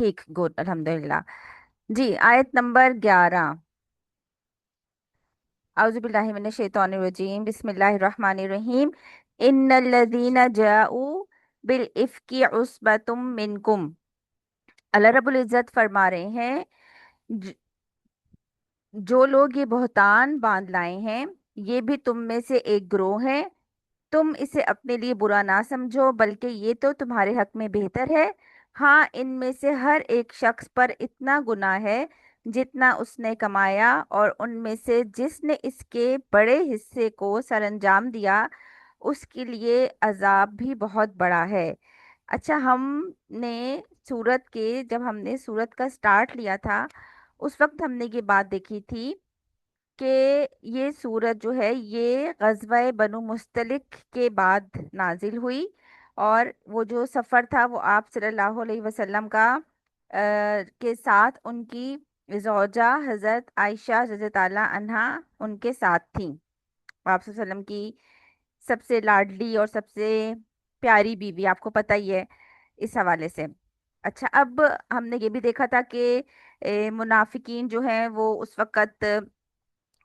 ठीक, गुड, अल्हम्दुलिल्लाह। जी, आयत नंबर 11। औज़ुबिल्लाहि मिनश शैतानिर रजीम, बिस्मिल्लाहिर रहमानिर रहीम। इन्नल्लज़ीना जाऊ बिल इफ्की उस्बतुम मिनकुम। अल्लाह रब्बुल इज़्ज़त फरमा रहे हैं, ज- जो लोग ये बहतान बांध लाए हैं, ये भी तुम में से एक गिरोह है। तुम इसे अपने लिए बुरा ना समझो, बल्कि ये तो तुम्हारे हक में बेहतर है। हाँ, इनमें से हर एक शख्स पर इतना गुनाह है जितना उसने कमाया, और उनमें से जिसने इसके बड़े हिस्से को सरअंजाम दिया, उसके लिए अजाब भी बहुत बड़ा है। अच्छा, हमने जब हमने सूरत का स्टार्ट लिया था, उस वक्त हमने ये बात देखी थी कि ये सूरत जो है ये गज़वा बनु मुस्तलिक के बाद नाजिल हुई। और वो जो सफ़र था वो आप सल्लल्लाहु अलैहि वसल्लम का के साथ उनकी ज़ौजा हज़रत आयशा रज़ी ताला अन्हा उनके साथ थी। आप सल्लल्लाहु अलैहि वसल्लम की सबसे लाडली और सबसे प्यारी बीवी, आपको पता ही है इस हवाले से। अच्छा, अब हमने ये भी देखा था कि मुनाफिकीन जो हैं वो उस वक़्त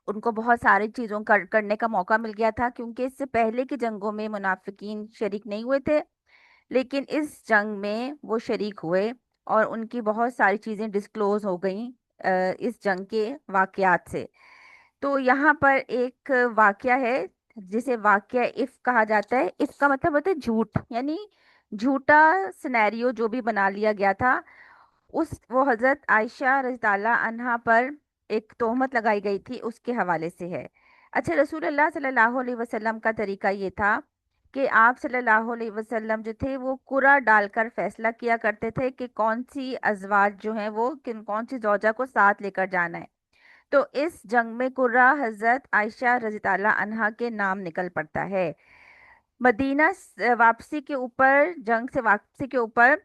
उनको बहुत सारी चीज़ों करने का मौका मिल गया था, क्योंकि इससे पहले की जंगों में मुनाफिकीन शरीक नहीं हुए थे, लेकिन इस जंग में वो शरीक हुए और उनकी बहुत सारी चीज़ें डिस्क्लोज हो गई इस जंग के वाकयात से। तो यहाँ पर एक वाकया है जिसे वाकया इफ कहा जाता है। इफ का मतलब होता है झूठ, यानी झूठा सिनेरियो जो भी बना लिया गया था, उस वो हजरत आयशा रज़ी अल्लाह अन्हा पर एक तोहमत लगाई गई थी, उसके हवाले से है। अच्छा, रसूलुल्लाह सल्लल्लाहु अलैहि वसल्लम का तरीका ये था कि आप सल्लल्लाहु अलैहि वसल्लम जो थे वो कुरा डालकर फैसला किया करते थे कि कौन सी अजवाज जो हैं वो कौन सी जौजा को साथ लेकर जाना है। तो इस जंग में कुर्रा हजरत आयशा रज़ी अल्लाह अन्हा के नाम निकल पड़ता है। मदीना वापसी के ऊपर, जंग से वापसी के ऊपर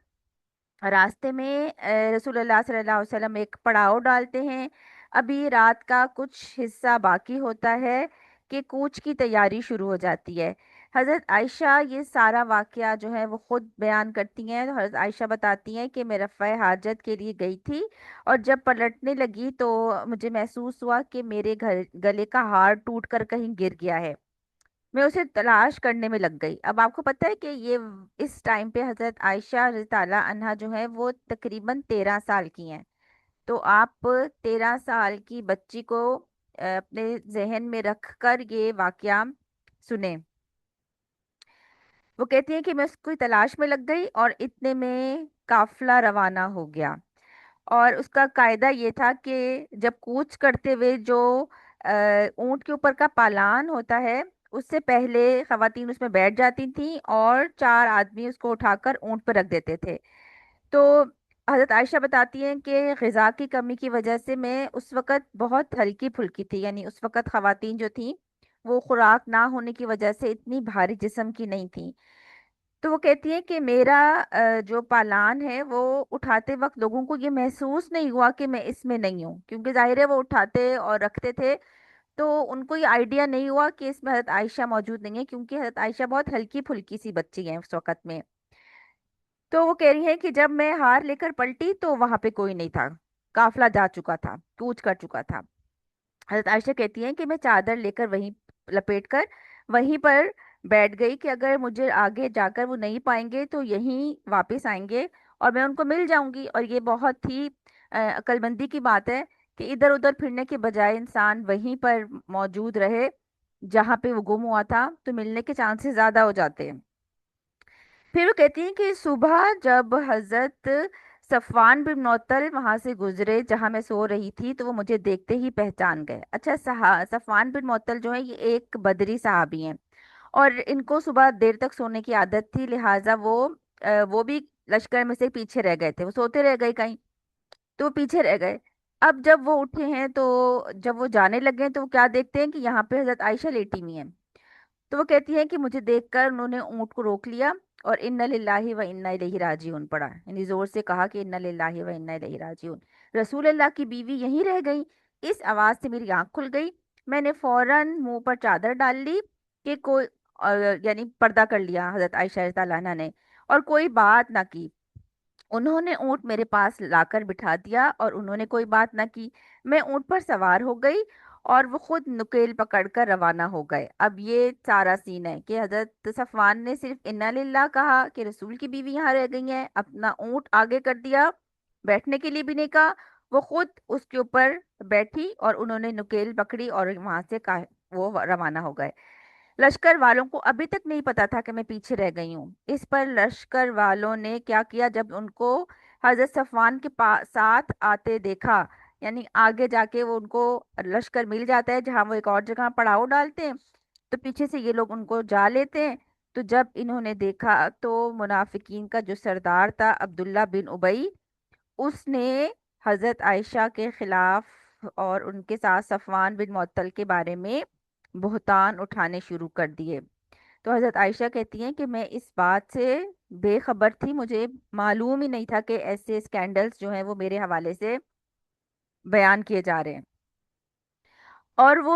रास्ते में रसूलुल्लाह सल्लल्लाहु अलैहि वसल्लम एक पड़ाव डालते हैं। अभी रात का कुछ हिस्सा बाकी होता है कि कूच की तैयारी शुरू हो जाती है। हज़रत आयशा ये सारा वाकया जो है वो खुद बयान करती हैं। तो हज़रत आयशा बताती हैं कि मैं रफ़ा हाजत के लिए गई थी, और जब पलटने लगी तो मुझे महसूस हुआ कि मेरे घर गले का हार टूट कर कहीं गिर गया है। मैं उसे तलाश करने में लग गई। अब आपको पता है कि ये इस टाइम पे हजरत आयशा रज़ी ताला अन्हा जो है वो तकरीबन 13 साल की हैं। तो आप 13 साल की बच्ची को अपने जहन में रख कर ये वाकया सुने। वो कहती है कि मैं उसकी तलाश में लग गई और इतने में काफिला रवाना हो गया। और उसका कायदा ये था कि जब कूच करते हुए जो ऊंट के ऊपर का पालान होता है, उससे पहले खवातीन उसमें बैठ जाती थीं और चार आदमी उसको उठाकर ऊंट पर रख देते थे। तो हजरत आयशा बताती हैं कि ग़िज़ा की कमी की वजह से मैं उस वक़्त बहुत हल्की फुल्की थी, यानी उस वक़्त खवातीन जो थी वो खुराक ना होने की वजह से इतनी भारी जिस्म की नहीं थी। तो वो कहती है कि मेरा जो पालान है वो उठाते वक्त लोगों को ये महसूस नहीं हुआ कि मैं इसमें नहीं हूँ, क्योंकि जाहिर है वो उठाते और रखते थे। तो उनको ये आइडिया नहीं हुआ कि इसमें हज़रत आयशा मौजूद नहीं है, क्योंकि हज़रत आयशा बहुत हल्की फुल्की सी बच्ची है उस वक़्त में। तो वो कह रही है कि जब मैं हार लेकर पलटी तो वहां पे कोई नहीं था, काफिला जा चुका था, कूच कर चुका था। हज़रत आयशा कहती हैं कि मैं चादर लेकर वहीं लपेट कर वहीं पर बैठ गई कि अगर मुझे आगे जाकर वो नहीं पाएंगे तो यहीं वापस आएंगे और मैं उनको मिल जाऊंगी। और ये बहुत ही अक्लमंदी की बात है कि इधर उधर फिरने के बजाय इंसान वहीं पर मौजूद रहे जहाँ पे वो गुम हुआ था, तो मिलने के चांसेस ज्यादा हो जाते हैं। फिर वो कहती हैं कि सुबह जब हजरत सफवान बिन मुअत्तल वहां से गुजरे जहां मैं सो रही थी, तो वो मुझे देखते ही पहचान गए। अच्छा, सफवान बिन मुअत्तल जो है ये एक बदरी साहबी हैं, और इनको सुबह देर तक सोने की आदत थी, लिहाजा वो भी लश्कर में से पीछे रह गए थे, वो सोते रह गए कहीं, तो वो पीछे रह गए। अब जब वो उठे हैं तो जब वो जाने लगे हैं तो वो क्या देखते हैं कि यहाँ पे हजरत आयशा लेटी हुई हैं। तो वो कहती है कि मुझे देखकर उन्होंने ऊंट को रोक लिया और इन्ना लिल्लाहि व इन्ना इलैहि राजिऊन पढ़ा, यानी जोर से कहा कि इन्ना लिल्लाहि व इन्ना इलैहि राजिऊन। रसूल अल्लाह की बीवी यहीं रह गई। इस आवाज से मेरी आंख खुल गई। मैंने फौरन मुंह पर चादर डाल ली कि कोई यानी पर्दा कर लिया हजरत आयशा रज़ी अल्लाह अन्हा ने, और कोई बात ना की। उन्होंने ऊंट मेरे पास लाकर बिठा दिया और उन्होंने कोई बात ना की। मैं ऊंट पर सवार हो गई और वो खुद नुकेल पकड़कर रवाना हो गए। अब ये सारा सीन है कि हजरत सफवान ने सिर्फ इन्ना लिल्लाह कहा कि रसूल की बीवी यहाँ रह गई है, अपना ऊंट आगे कर दिया, बैठने के लिए भी नहीं कहा। वो खुद उसके ऊपर बैठी और उन्होंने नुकेल पकड़ी और वहां से वो रवाना हो गए। लश्कर वालों को अभी तक नहीं पता था कि मैं पीछे रह गई हूँ। इस पर लश्कर वालों ने क्या किया, जब उनको हजरत सफवान के पास साथ आते देखा, यानी आगे जाके वो उनको लश्कर मिल जाता है जहां वो एक और जगह पड़ाव डालते हैं, तो पीछे से ये लोग उनको जा लेते हैं। तो जब इन्होंने देखा तो मुनाफिकीन का जो सरदार था अब्दुल्ला बिन उबई, उसने हजरत आयशा के खिलाफ और उनके साथ सफवान बिन मुअत्तल के बारे में बुहतान उठाने शुरू कर दिए। तो हजरत आयशा कहती हैं कि मैं इस बात से बेखबर थी, मुझे मालूम ही नहीं था कि ऐसे स्कैंडल्स जो हैं वो मेरे हवाले से बयान किए जा रहे हैं। और वो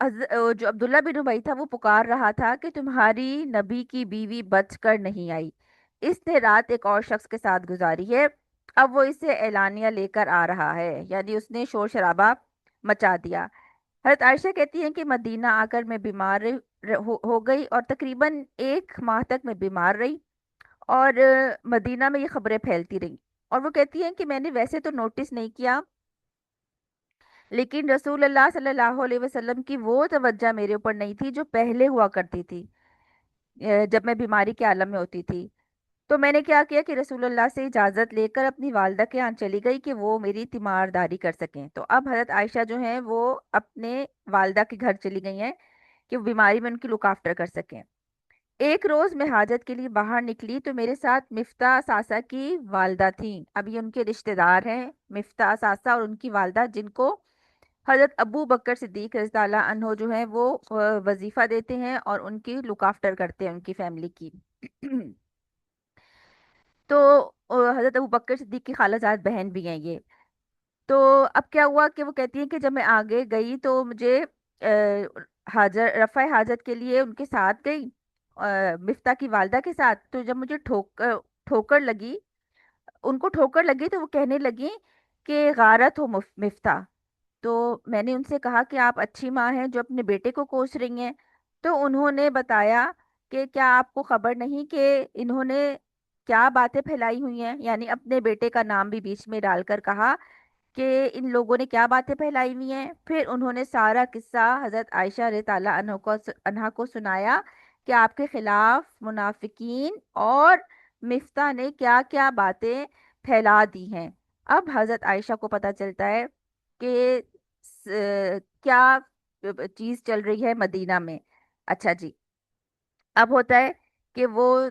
जो अब्दुल्ला बिन उबई था वो पुकार रहा था कि तुम्हारी नबी की बीवी बच कर नहीं आई, इसने रात एक और शख्स के साथ गुजारी है, अब वो इसे एलानिया लेकर आ रहा है, यानी उसने शोर शराबा मचा दिया। हजरत आयशा कहती हैं कि मदीना आकर मैं बीमार हो गई और तकरीबन 1 माह तक मैं बीमार रही और मदीना में ये खबरें फैलती रही। और वो कहती हैं कि मैंने वैसे तो नोटिस नहीं किया, लेकिन रसूलुल्लाह सल्लल्लाहु अलैहि वसल्लम की वो तवज्जो मेरे ऊपर नहीं थी जो पहले हुआ करती थी जब मैं बीमारी के आलम में होती थी। तो मैंने क्या किया कि रसूलुल्लाह से इजाज़त लेकर अपनी वालदा के यहाँ चली गई कि वो मेरी तीमारदारी कर सकें। तो अब हजरत आयशा जो हैं वो अपने वालदा के घर चली गई हैं कि वो बीमारी में उनकी लुक आफ्टर कर सकें। एक रोज मैं हाजत के लिए बाहर निकली तो मेरे साथ मिफ्ता सासा की वालदा थी। अब ये उनके रिश्तेदार हैं, मिफ्ता सासा और उनकी वालदा, जिनको हजरत अबू बकर सिद्दीक रज़ी अल्लाह अन्हो जो है वो वजीफा देते हैं और उनकी लुक आफ्टर करते हैं उनकी फैमिली की। तो हजरत अबू बकर सिद्दीक की खालाजाद बहन भी हैं ये। तो अब क्या हुआ कि वो कहती है कि जब मैं आगे गई तो मुझे हाजर रफ़ा हाजत के लिए उनके साथ गई, मिफ्ता की वालदा के साथ। तो जब मुझे ठोकर लगी, उनको ठोकर लगी, तो वो कहने लगी कि गारत हो मिफ्ता। तो मैंने उनसे कहा कि आप अच्छी माँ हैं जो अपने बेटे को कोस रही हैं। तो उन्होंने बताया कि क्या आपको खबर नहीं कि इन्होंने क्या बातें फैलाई हुई हैं, यानी अपने बेटे का नाम भी बीच में डालकर कहा कि इन लोगों ने क्या बातें फैलाई हुई हैं। फिर उन्होंने सारा किस्सा हजरत आयशा रज़ी ताला अन्हा को सुनाया कि आपके खिलाफ मुनाफिकीन और मिफ्ता ने क्या क्या बातें फैला दी हैं। अब हजरत आयशा को पता चलता है कि क्या चीज चल रही है मदीना में। अच्छा जी, अब होता है कि वो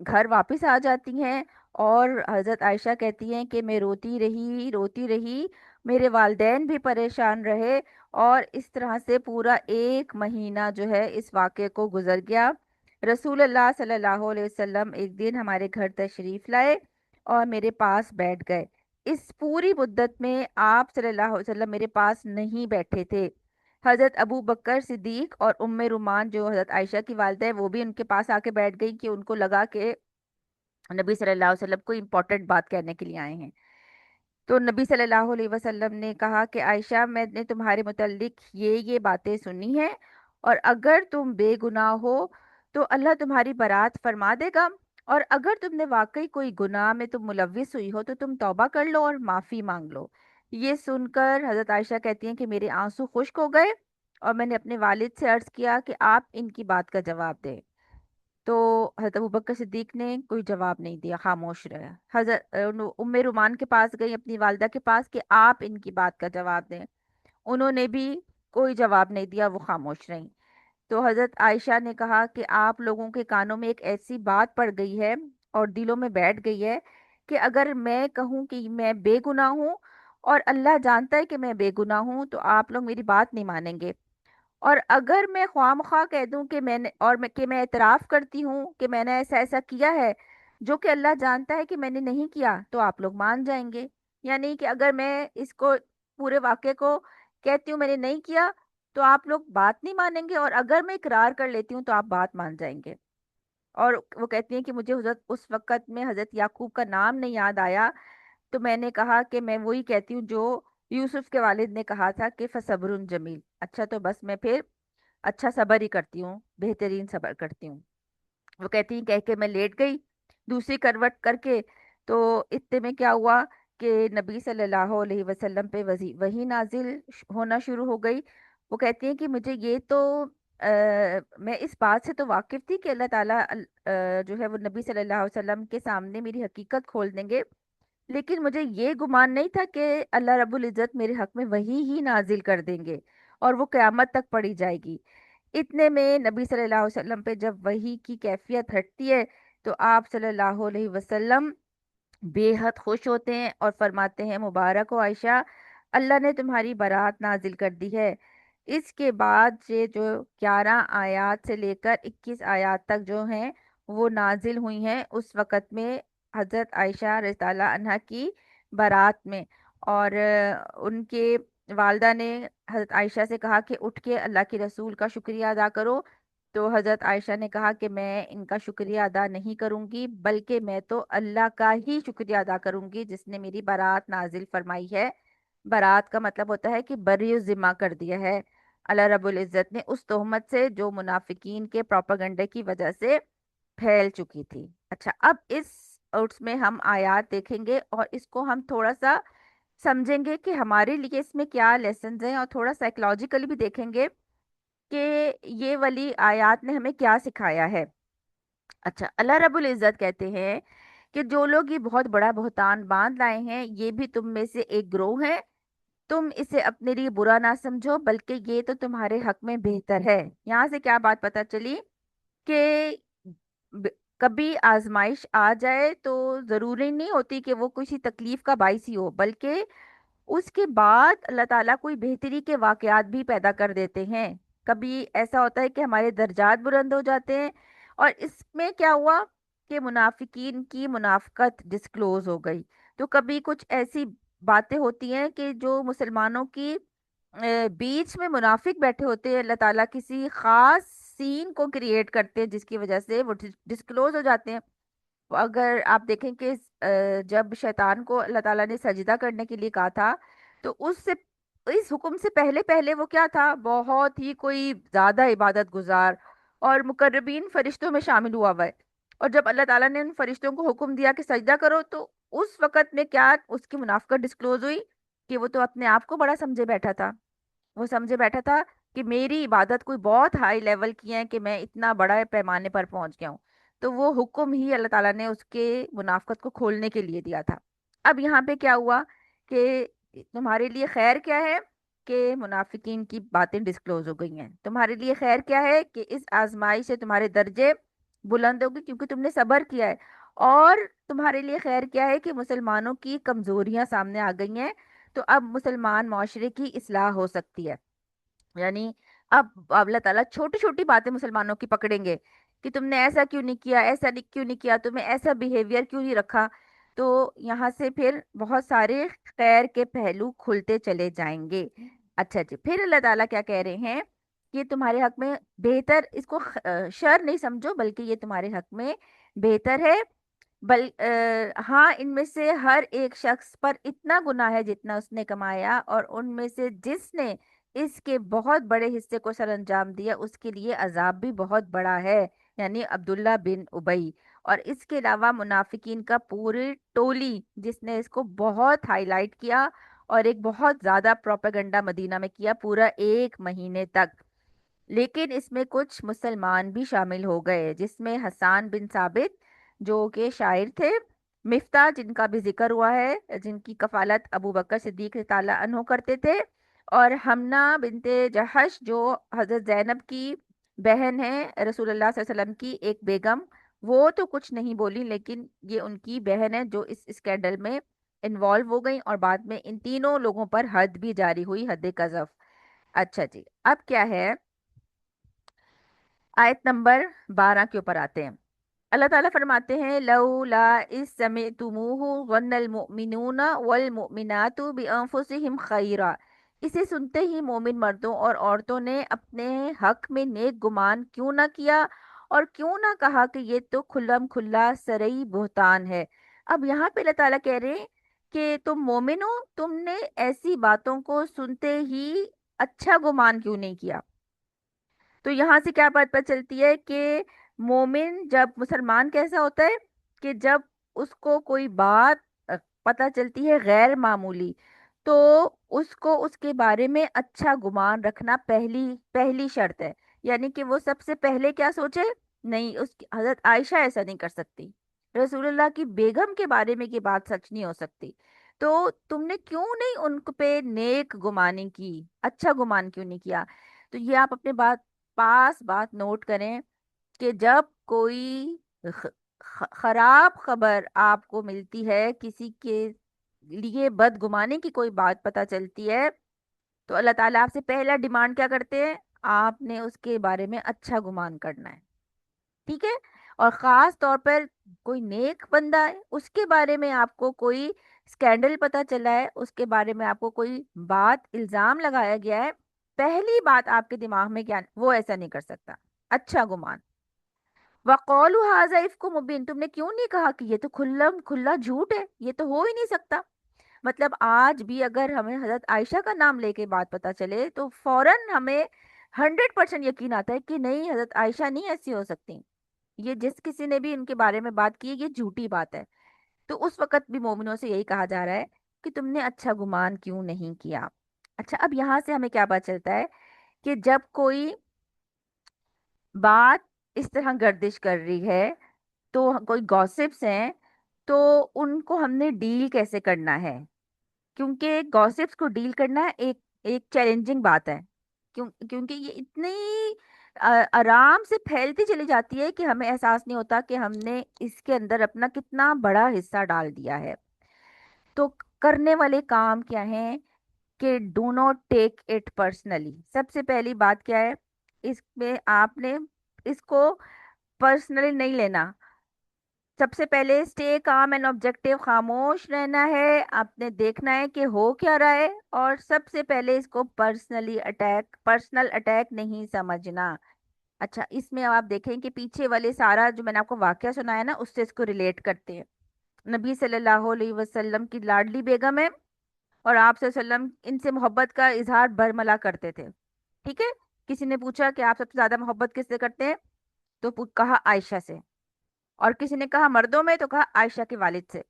घर वापस आ जाती हैं और हजरत आयशा कहती हैं कि मैं रोती रही, मेरे वालिदैन भी परेशान रहे और इस तरह से पूरा 1 महीना जो है इस वाक़े को गुजर गया। रसूलुल्लाह सल्लल्लाहु अलैहि वसल्लम एक दिन हमारे घर तशरीफ लाए और मेरे पास बैठ गए। इस पूरी मुद्दत में आप सल्लल्लाहु अलैहि वसल्लम मेरे पास नहीं बैठे थे। हजरत अबू बकर सिद्दीक और उम्मे रुमान जो हजरत आयशा की वालदा है वो भी उनके पास आके बैठ गई कि उनको लगा कि नबी सल्लल्लाहु अलैहि वसल्लम को इम्पोर्टेंट बात कहने के लिए आए हैं। तो नबी सल्लल्लाहु अलैहि वसल्लम ने कहा कि आयशा, मैंने तुम्हारे मुतल्लिक ये बातें सुनी हैं और अगर तुम बेगुनाह हो तो अल्लाह तुम्हारी बरात फरमा देगा, और अगर तुमने वाकई कोई गुनाह में तुम मुलव्विस हुई हो तो तुम तौबा कर लो और माफी मांग लो। ये सुनकर हजरत आयशा कहती हैं कि मेरे आंसू खुश्क हो गए और मैंने अपने वालिद से अर्ज किया कि आप इनकी बात का जवाब दें। तो हजरत अबू बकर सिद्दीक ने कोई जवाब नहीं दिया, खामोश रहे। उम्मे रुमान के पास गई अपनी वालिदा के पास कि आप इनकी बात का जवाब दें, उन्होंने भी कोई जवाब नहीं दिया, वो खामोश रहीं। तो हजरत आयशा ने कहा कि आप लोगों के कानों में एक ऐसी बात पड़ गई है और दिलों में बैठ गई है कि अगर मैं कहूँ कि मैं बेगुनाह हूँ और अल्लाह जानता है कि मैं बेगुनाह हूँ तो आप लोग मेरी बात नहीं मानेंगे, और अगर मैं ख्वामख्वा कह दूं कि मैं एतराफ़ करती हूँ कि मैंने ऐसा ऐसा किया है जो कि अल्लाह जानता है कि मैंने नहीं किया, तो आप लोग मान जाएंगे। यानी कि अगर मैं इसको पूरे वाक्य को कहती हूँ मैंने नहीं किया तो आप लोग बात नहीं मानेंगे, और अगर मैं इकरार कर लेती हूँ तो आप बात मान जाएंगे। اور وہ کہتی ہیں کہ مجھے حضرت اس وقت میں حضرت یعقوب کا نام نہیں یاد آیا، تو میں نے کہا کہ میں وہی کہتی ہوں جو یوسف کے والد نے کہا تھا کہ فصبر جمیل، اچھا تو بس میں پھر اچھا صبر ہی کرتی ہوں، بہترین صبر کرتی ہوں۔ وہ کہتی ہیں کہہ کے میں لیٹ گئی دوسری کروٹ کر کے، تو اتنے میں کیا ہوا کہ نبی صلی اللہ علیہ وسلم پہ وہی نازل ہونا شروع ہو گئی۔ وہ کہتی ہیں کہ مجھے یہ تو میں اس بات سے تو واقف تھی کہ اللہ تعالیٰ جو ہے وہ نبی صلی اللہ علیہ وسلم کے سامنے میری حقیقت کھول دیں گے، لیکن مجھے یہ گمان نہیں تھا کہ اللہ رب العزت میرے حق میں وہی ہی نازل کر دیں گے اور وہ قیامت تک پڑھی جائے گی۔ اتنے میں نبی صلی اللہ علیہ وسلم پہ جب وحی کی کیفیت ہٹتی ہے تو آپ صلی اللہ علیہ وسلم بے حد خوش ہوتے ہیں اور فرماتے ہیں مبارک ہو عائشہ، اللہ نے تمہاری برات نازل کر دی ہے۔ اس کے بعد سے جو 11 آیات سے لے کر 21 آیات تک جو ہیں وہ نازل ہوئی ہیں اس وقت میں حضرت عائشہ رضی اللہ عنہا کی برات میں۔ اور ان کے والدہ نے حضرت عائشہ سے کہا کہ اٹھ کے اللہ کے رسول کا شکریہ ادا کرو، تو حضرت عائشہ نے کہا کہ میں ان کا شکریہ ادا نہیں کروں گی، بلکہ میں تو اللہ کا ہی شکریہ ادا کروں گی جس نے میری برات نازل فرمائی ہے۔ برات کا مطلب ہوتا ہے کہ بری و ذمہ کر دیا ہے اللہ رب العزت نے اس تہمت سے جو منافقین کے پروپیگنڈے کی وجہ سے پھیل چکی تھی۔ اچھا، اب اس میں ہم آیات دیکھیں گے اور اس کو ہم تھوڑا سا سمجھیں گے کہ ہمارے لیے اس میں کیا لیسنز ہیں، اور تھوڑا سائیکولوجیکلی بھی دیکھیں گے کہ یہ والی آیات نے ہمیں کیا سکھایا ہے۔ اچھا، اللہ رب العزت کہتے ہیں کہ جو لوگ یہ بہت بڑا بہتان باندھ لائے ہیں یہ بھی تم میں سے ایک گروہ ہے، تم اسے اپنے لیے برا نہ سمجھو بلکہ یہ تو تمہارے حق میں بہتر ہے۔ یہاں سے کیا بات پتہ چلی کہ ب- کبھی آزمائش آ جائے تو ضروری نہیں ہوتی کہ وہ کسی تکلیف کا باعث ہی ہو، بلکہ اس کے بعد اللہ تعالیٰ کوئی بہتری کے واقعات بھی پیدا کر دیتے ہیں۔ کبھی ایسا ہوتا ہے کہ ہمارے درجات بلند ہو جاتے ہیں، اور اس میں کیا ہوا کہ منافقین کی منافقت ڈسکلوز ہو گئی، تو کبھی کچھ ایسی باتیں ہوتی ہیں کہ جو مسلمانوں کی بیچ میں منافق بیٹھے ہوتے ہیں، اللہ تعالیٰ کسی خاص سین کو کریٹ کرتے ہیں جس کی وجہ سے وہ ڈسکلوز ہو جاتے ہیں۔ اگر آپ دیکھیں کہ جب شیطان کو اللہ تعالیٰ نے سجدہ کرنے کے لیے کہا تھا تو اس حکم سے پہلے پہلے وہ کیا تھا، بہت ہی کوئی زیادہ عبادت گزار اور مقربین فرشتوں میں شامل ہوا ہے۔ اور جب اللہ تعالیٰ نے ان فرشتوں کو حکم دیا کہ سجدہ کرو تو اس وقت میں کیا اس کی منافقت ڈسکلوز ہوئی کہ وہ تو اپنے آپ کو بڑا سمجھے بیٹھا تھا، وہ سمجھے بیٹھا تھا کہ میری عبادت کوئی بہت ہائی لیول کی ہے کہ میں اتنا بڑا پیمانے پر پہنچ گیا ہوں، تو وہ حکم ہی اللہ تعالیٰ نے اس کے منافقت کو کھولنے کے لیے دیا تھا۔ اب یہاں پہ کیا ہوا کہ تمہارے لیے خیر کیا ہے کہ منافقین کی باتیں ڈسکلوز ہو گئی ہیں، تمہارے لیے خیر کیا ہے کہ اس آزمائش سے تمہارے درجے بلند ہو گئے کیونکہ تم نے صبر کیا ہے، اور تمہارے لیے خیر کیا ہے کہ مسلمانوں کی کمزوریاں سامنے آ گئی ہیں، تو اب مسلمان معاشرے کی اصلاح ہو سکتی ہے۔ یعنی اب اللہ تعالیٰ چھوٹی چھوٹی باتیں مسلمانوں کی پکڑیں گے کہ تم نے ایسا کیوں نہیں کیا، ایسا کیوں نہیں کیا، تمہیں ایسا بیہیویئر کیوں نہیں رکھا، تو یہاں سے پھر بہت سارے خیر کے پہلو کھلتے چلے جائیں گے۔ اچھا جی، پھر اللہ تعالیٰ کیا کہہ رہے ہیں کہ تمہارے حق میں بہتر، اس کو شر نہیں سمجھو بلکہ یہ تمہارے حق میں بہتر ہے۔ ہاں، ان میں سے ہر ایک شخص پر اتنا گناہ ہے جتنا اس نے کمایا، اور ان میں سے جس نے اس کے بہت بڑے حصے کو سر انجام دیا اس کے لیے عذاب بھی بہت بڑا ہے، یعنی عبداللہ بن ابئی۔ اور اس کے علاوہ منافقین کا پوری ٹولی جس نے اس کو بہت ہائی لائٹ کیا اور ایک بہت زیادہ پروپیگنڈا مدینہ میں کیا پورا 1 مہینے تک۔ لیکن اس میں کچھ مسلمان بھی شامل ہو گئے جس میں حسان بن ثابت جو کہ شاعر تھے، مفتاح جن کا بھی ذکر ہوا ہے جن کی کفالت ابو بکر صدیق رضی اللہ عنہ کرتے تھے، اور ہمنہ بنت جہش جو حضرت زینب کی بہن ہے، رسول اللہ صلی اللہ علیہ وسلم کی ایک بیگم، وہ تو کچھ نہیں بولی لیکن یہ ان کی بہن ہے جو اس اسکینڈل میں انوالو ہو گئی، اور بعد میں ان تینوں لوگوں پر حد بھی جاری ہوئی، حد قذف۔ اچھا جی، اب کیا ہے، آیت نمبر 12 کے اوپر آتے ہیں۔ اللہ تعالیٰ فرماتے ہیں لولا اذ سمعتموہ ظن المؤمنون والمؤمنات بانفسہم خیرا، اسے سنتے ہی مومن مردوں اور عورتوں نے اپنے حق میں نیک گمان کیوں نہ کیا، اور کیوں نہ کہا کہ یہ تو کھلم کھلا سرئی بہتان ہے۔ اب یہاں پہ اللہ تعالیٰ کہہ رہے ہیں کہ تم مومن ہو، تم نے ایسی باتوں کو سنتے ہی اچھا گمان کیوں نہیں کیا؟ تو یہاں سے کیا بات پتہ چلتی ہے کہ مومن جب مسلمان کیسا ہوتا ہے کہ جب اس کو کوئی بات پتہ چلتی ہے غیر معمولی، تو اس کو اس کے بارے میں اچھا گمان رکھنا پہلی پہلی شرط ہے۔ یعنی کہ وہ سب سے پہلے کیا سوچے؟ نہیں، حضرت عائشہ ایسا نہیں کر سکتی، رسول اللہ کی بیگم کے بارے میں یہ بات سچ نہیں ہو سکتی، تو تم نے کیوں نہیں ان پہ نیک گمانی کی، اچھا گمان کیوں نہیں کیا؟ تو یہ آپ اپنے پاس بات نوٹ کریں کہ جب کوئی خ- خراب خبر آپ کو ملتی ہے، کسی کے لیے بدگمانی کی کوئی بات پتہ چلتی ہے، تو اللہ تعالیٰ آپ سے پہلا ڈیمانڈ کیا کرتے ہیں؟ آپ نے اس کے بارے میں اچھا گمان کرنا ہے، ٹھیک ہے؟ اور خاص طور پر کوئی نیک بندہ ہے، اس کے بارے میں آپ کو کوئی اسکینڈل پتا چلا ہے، اس کے بارے میں آپ کو کوئی بات الزام لگایا گیا ہے، پہلی بات آپ کے دماغ میں کیا؟ وہ ایسا نہیں کر سکتا، اچھا گمان۔ وَقَالُوا هَٰذَا إِفْكٌ مُّبِينٌ، تم نے کیوں نہیں کہا کہ یہ تو کھلم کھلا جھوٹ ہے، یہ تو ہو ہی نہیں سکتا؟ مطلب آج بھی اگر ہمیں حضرت عائشہ کا نام لے کے بات پتا چلے تو فوراً ہمیں 100% یقین آتا ہے کہ نہیں، حضرت عائشہ نہیں ایسی ہو سکتی، یہ جس کسی نے بھی ان کے بارے میں بات کی ہے یہ جھوٹی بات ہے۔ تو اس وقت بھی مومنوں سے یہی کہا جا رہا ہے کہ تم نے اچھا گمان کیوں نہیں کیا؟ اچھا، اب یہاں سے ہمیں کیا پتا چلتا ہے کہ جب کوئی بات اس طرح گردش کر رہی ہے، تو کوئی گوسپس ہیں، تو ان کو ہم نے ڈیل کیسے کرنا ہے؟ کیونکہ گوسپس کو ڈیل کرنا ایک ایک چیلنجنگ بات ہے، کیونکہ یہ اتنی آرام سے پھیلتی چلی جاتی ہے کہ ہمیں احساس نہیں ہوتا کہ ہم نے اس کے اندر اپنا کتنا بڑا حصہ ڈال دیا ہے۔ تو کرنے والے کام کیا ہیں کہ do not take it personally. سب سے پہلی بات کیا ہے؟ اس میں آپ نے اس کو پرسنلی نہیں لینا۔ سب سے پہلے اسٹے کام اینڈ آبجیکٹو، خاموش رہنا ہے، آپ نے دیکھنا ہے کہ ہو کیا رہا ہے، اور سب سے پہلے اس کو پرسنل اٹیک نہیں سمجھنا۔ اچھا، اس میں آپ دیکھیں کہ پیچھے والے سارا جو میں نے آپ کو واقعہ سنایا نا، اس سے اس کو ریلیٹ کرتے ہیں۔ نبی صلی اللہ علیہ وسلم کی لاڈلی بیگم ہے، اور آپ صلی اللہ علیہ وسلم ان سے محبت کا اظہار برملا کرتے تھے، ٹھیک ہے؟ کسی نے پوچھا کہ آپ سب سے زیادہ محبت کس سے کرتے ہیں، تو کہا عائشہ سے، اور کسی نے کہا مردوں میں، تو کہا عائشہ کے والد سے۔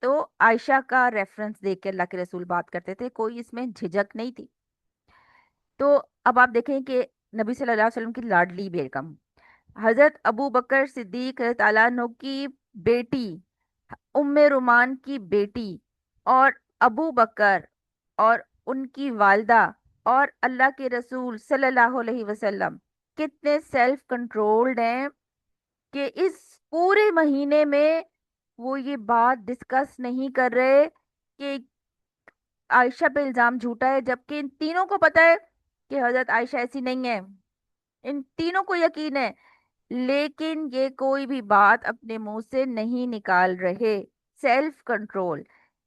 تو عائشہ کا ریفرنس دیکھ کے اللہ کے رسول بات کرتے تھے، کوئی اس میں جھجک نہیں تھی۔ تو اب آپ دیکھیں کہ نبی صلی اللہ علیہ وسلم کی لاڈلی بیگم حضرت ابو بکر صدیق رضی اللہ عنہ کی بیٹی، ام رومان کی بیٹی، اور ابو بکر اور ان کی والدہ اور اللہ کے رسول صلی اللہ علیہ وسلم کتنے سیلف کنٹرولڈ ہیں کہ اس پورے مہینے میں وہ یہ بات ڈسکس نہیں کر رہے کہ عائشہ پہ الزام جھوٹا ہے، جبکہ ان تینوں کو پتا ہے کہ حضرت عائشہ ایسی نہیں ہے، ان تینوں کو یقین ہے، لیکن یہ کوئی بھی بات اپنے منہ سے نہیں نکال رہے۔ سیلف کنٹرول،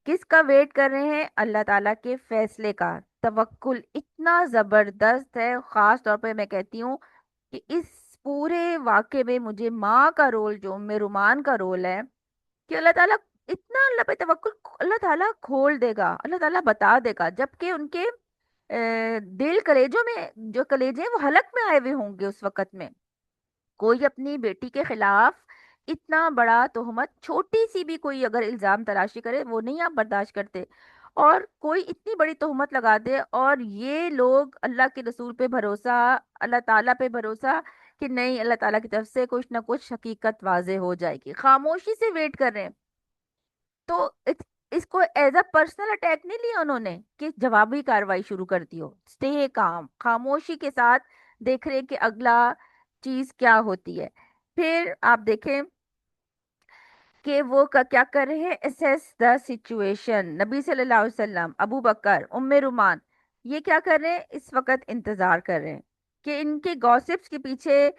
کس کا ویٹ کر رہے ہیں؟ اللہ تعالیٰ کے فیصلے کا۔ توکل اتنا زبردست ہے، خاص طور پہ میں کہتی ہوں کہ اس پورے واقعے میں مجھے ماں کا رول، جو ام رومان کا رول ہے، کہ اللہ تعالیٰ اتنا اللہ پہ توکل، اللہ تعالیٰ کھول دے گا، اللہ تعالیٰ بتا دے گا، جبکہ ان کے دل کلیجوں میں، جو کلیجے ہیں وہ حلق میں آئے ہوئے ہوں گے اس وقت میں۔ کوئی اپنی بیٹی کے خلاف اتنا بڑا تہمت، چھوٹی سی بھی کوئی اگر الزام تراشی کرے وہ نہیں آپ برداشت کرتے، اور کوئی اتنی بڑی تہمت لگا دے، اور یہ لوگ اللہ کے رسول پہ بھروسہ، اللہ تعالیٰ پہ بھروسہ کہ نہیں، اللہ تعالیٰ کی طرف سے کچھ نہ کچھ حقیقت واضح ہو جائے گی، خاموشی سے ویٹ کر رہے ہیں۔ تو اس کو ایز اے پرسنل اٹیک نہیں لیا انہوں نے کہ جوابی کاروائی شروع کر دی ہو، اسٹے کام، خاموشی کے ساتھ دیکھ رہے کہ اگلا چیز کیا ہوتی ہے۔ پھر آپ دیکھیں کہ وہ کیا کر رہے ہیں، اسیس دا سچویشن۔ نبی صلی اللہ علیہ وسلم، ابو بکر، ام رومان، یہ کیا کر رہے ہیں؟ اس وقت انتظار کر رہے ہیں کہ ان کے گوسپس کے پیچھے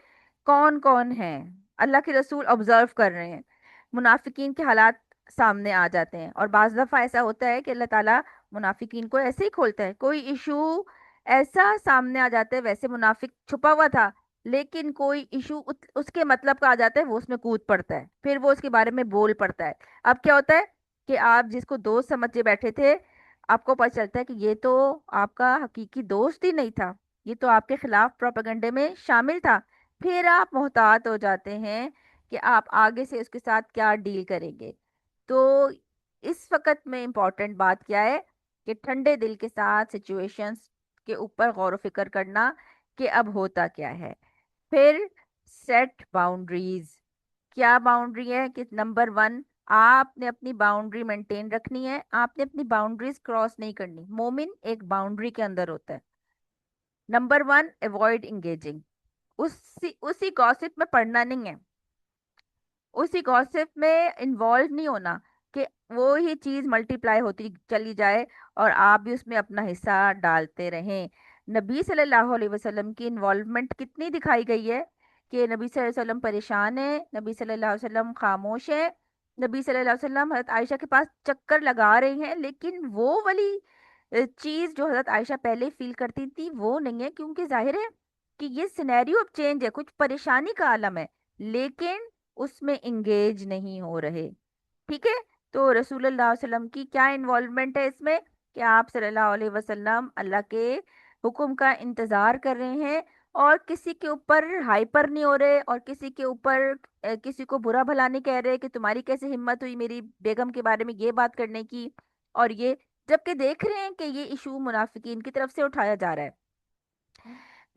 کون کون ہیں۔ اللہ کے رسول آبزرو کر رہے ہیں، منافقین کے حالات سامنے آ جاتے ہیں، اور بعض دفعہ ایسا ہوتا ہے کہ اللہ تعالیٰ منافقین کو ایسے ہی کھولتا ہے، کوئی ایشو ایسا سامنے آ جاتا ہے، ویسے منافق چھپا ہوا تھا، लेकिन कोई इशू उसके मतलब का आ जाता है, वो उसमें कूद पड़ता है, फिर वो उसके बारे में बोल पड़ता है। अब क्या होता है कि आप जिसको दोस्त समझे बैठे थे, आपको पता चलता है कि ये तो आपका हकीकी दोस्त ही नहीं था, ये तो आपके खिलाफ प्रोपेगेंडे में शामिल था। फिर आप मोहतात हो जाते हैं कि आप आगे से उसके साथ क्या डील करेंगे। तो इस वक्त में इम्पोर्टेंट बात क्या है कि ठंडे दिल के साथ सिचुएशंस के ऊपर गौर व फिक्र करना कि अब होता क्या है। फिर सेट बाउंड्रीज। क्या बाउंड्री है कि नंबर वन, आपने अपनी बाउंड्री मेंटेन रखनी है, आपने अपनी बाउंड्रीज क्रॉस नहीं करनी। मोमिन एक बाउंड्री के अंदर होता है। नंबर वन, अवॉइड इंगेजिंग, उसी उसी गॉसिप में पढ़ना नहीं है, उसी गॉसिप में इन्वॉल्व नहीं होना कि वो ही चीज मल्टीप्लाई होती चली जाए और आप भी उसमें अपना हिस्सा डालते रहें। नबी सल्लल्लाहु अलैहि वसल्लम की इन्वॉल्वमेंट कितनी दिखाई गई है कि नबी सल्लल्लाहु अलैहि वसल्लम परेशान है, नबी सल्लल्लाहु अलैहि वसल्लम खामोश है, नबी सल्लल्लाहु अलैहि वसल्लम हजरत आयशा के पास चक्कर लगा रहे हैं, लेकिन वो वाली चीज जो हजरत आयशा पहले फील करती थी वो नहीं है, क्योंकि जाहिर है कि ये सिनेरियो अब चेंज है, कुछ परेशानी का आलम है, लेकिन उसमें इंगेज नहीं हो रहे। ठीक है। तो रसूलुल्लाह सल्लल्लाहु अलैहि वसल्लम की क्या इन्वॉल्वमेंट है इसमें कि आप सल्लल्लाहु अलैहि वसल्लम अल्लाह के हुक्म का इंतजार कर रहे हैं और किसी के ऊपर हाइपर नहीं हो रहे और किसी के ऊपर किसी को बुरा भला नहीं कह रहे कि तुम्हारी कैसे हिम्मत हुई मेरी बेगम के बारे में ये बात करने की। और ये जबकि देख रहे हैं कि ये इशू मुनाफिकीन की तरफ से उठाया जा रहा है।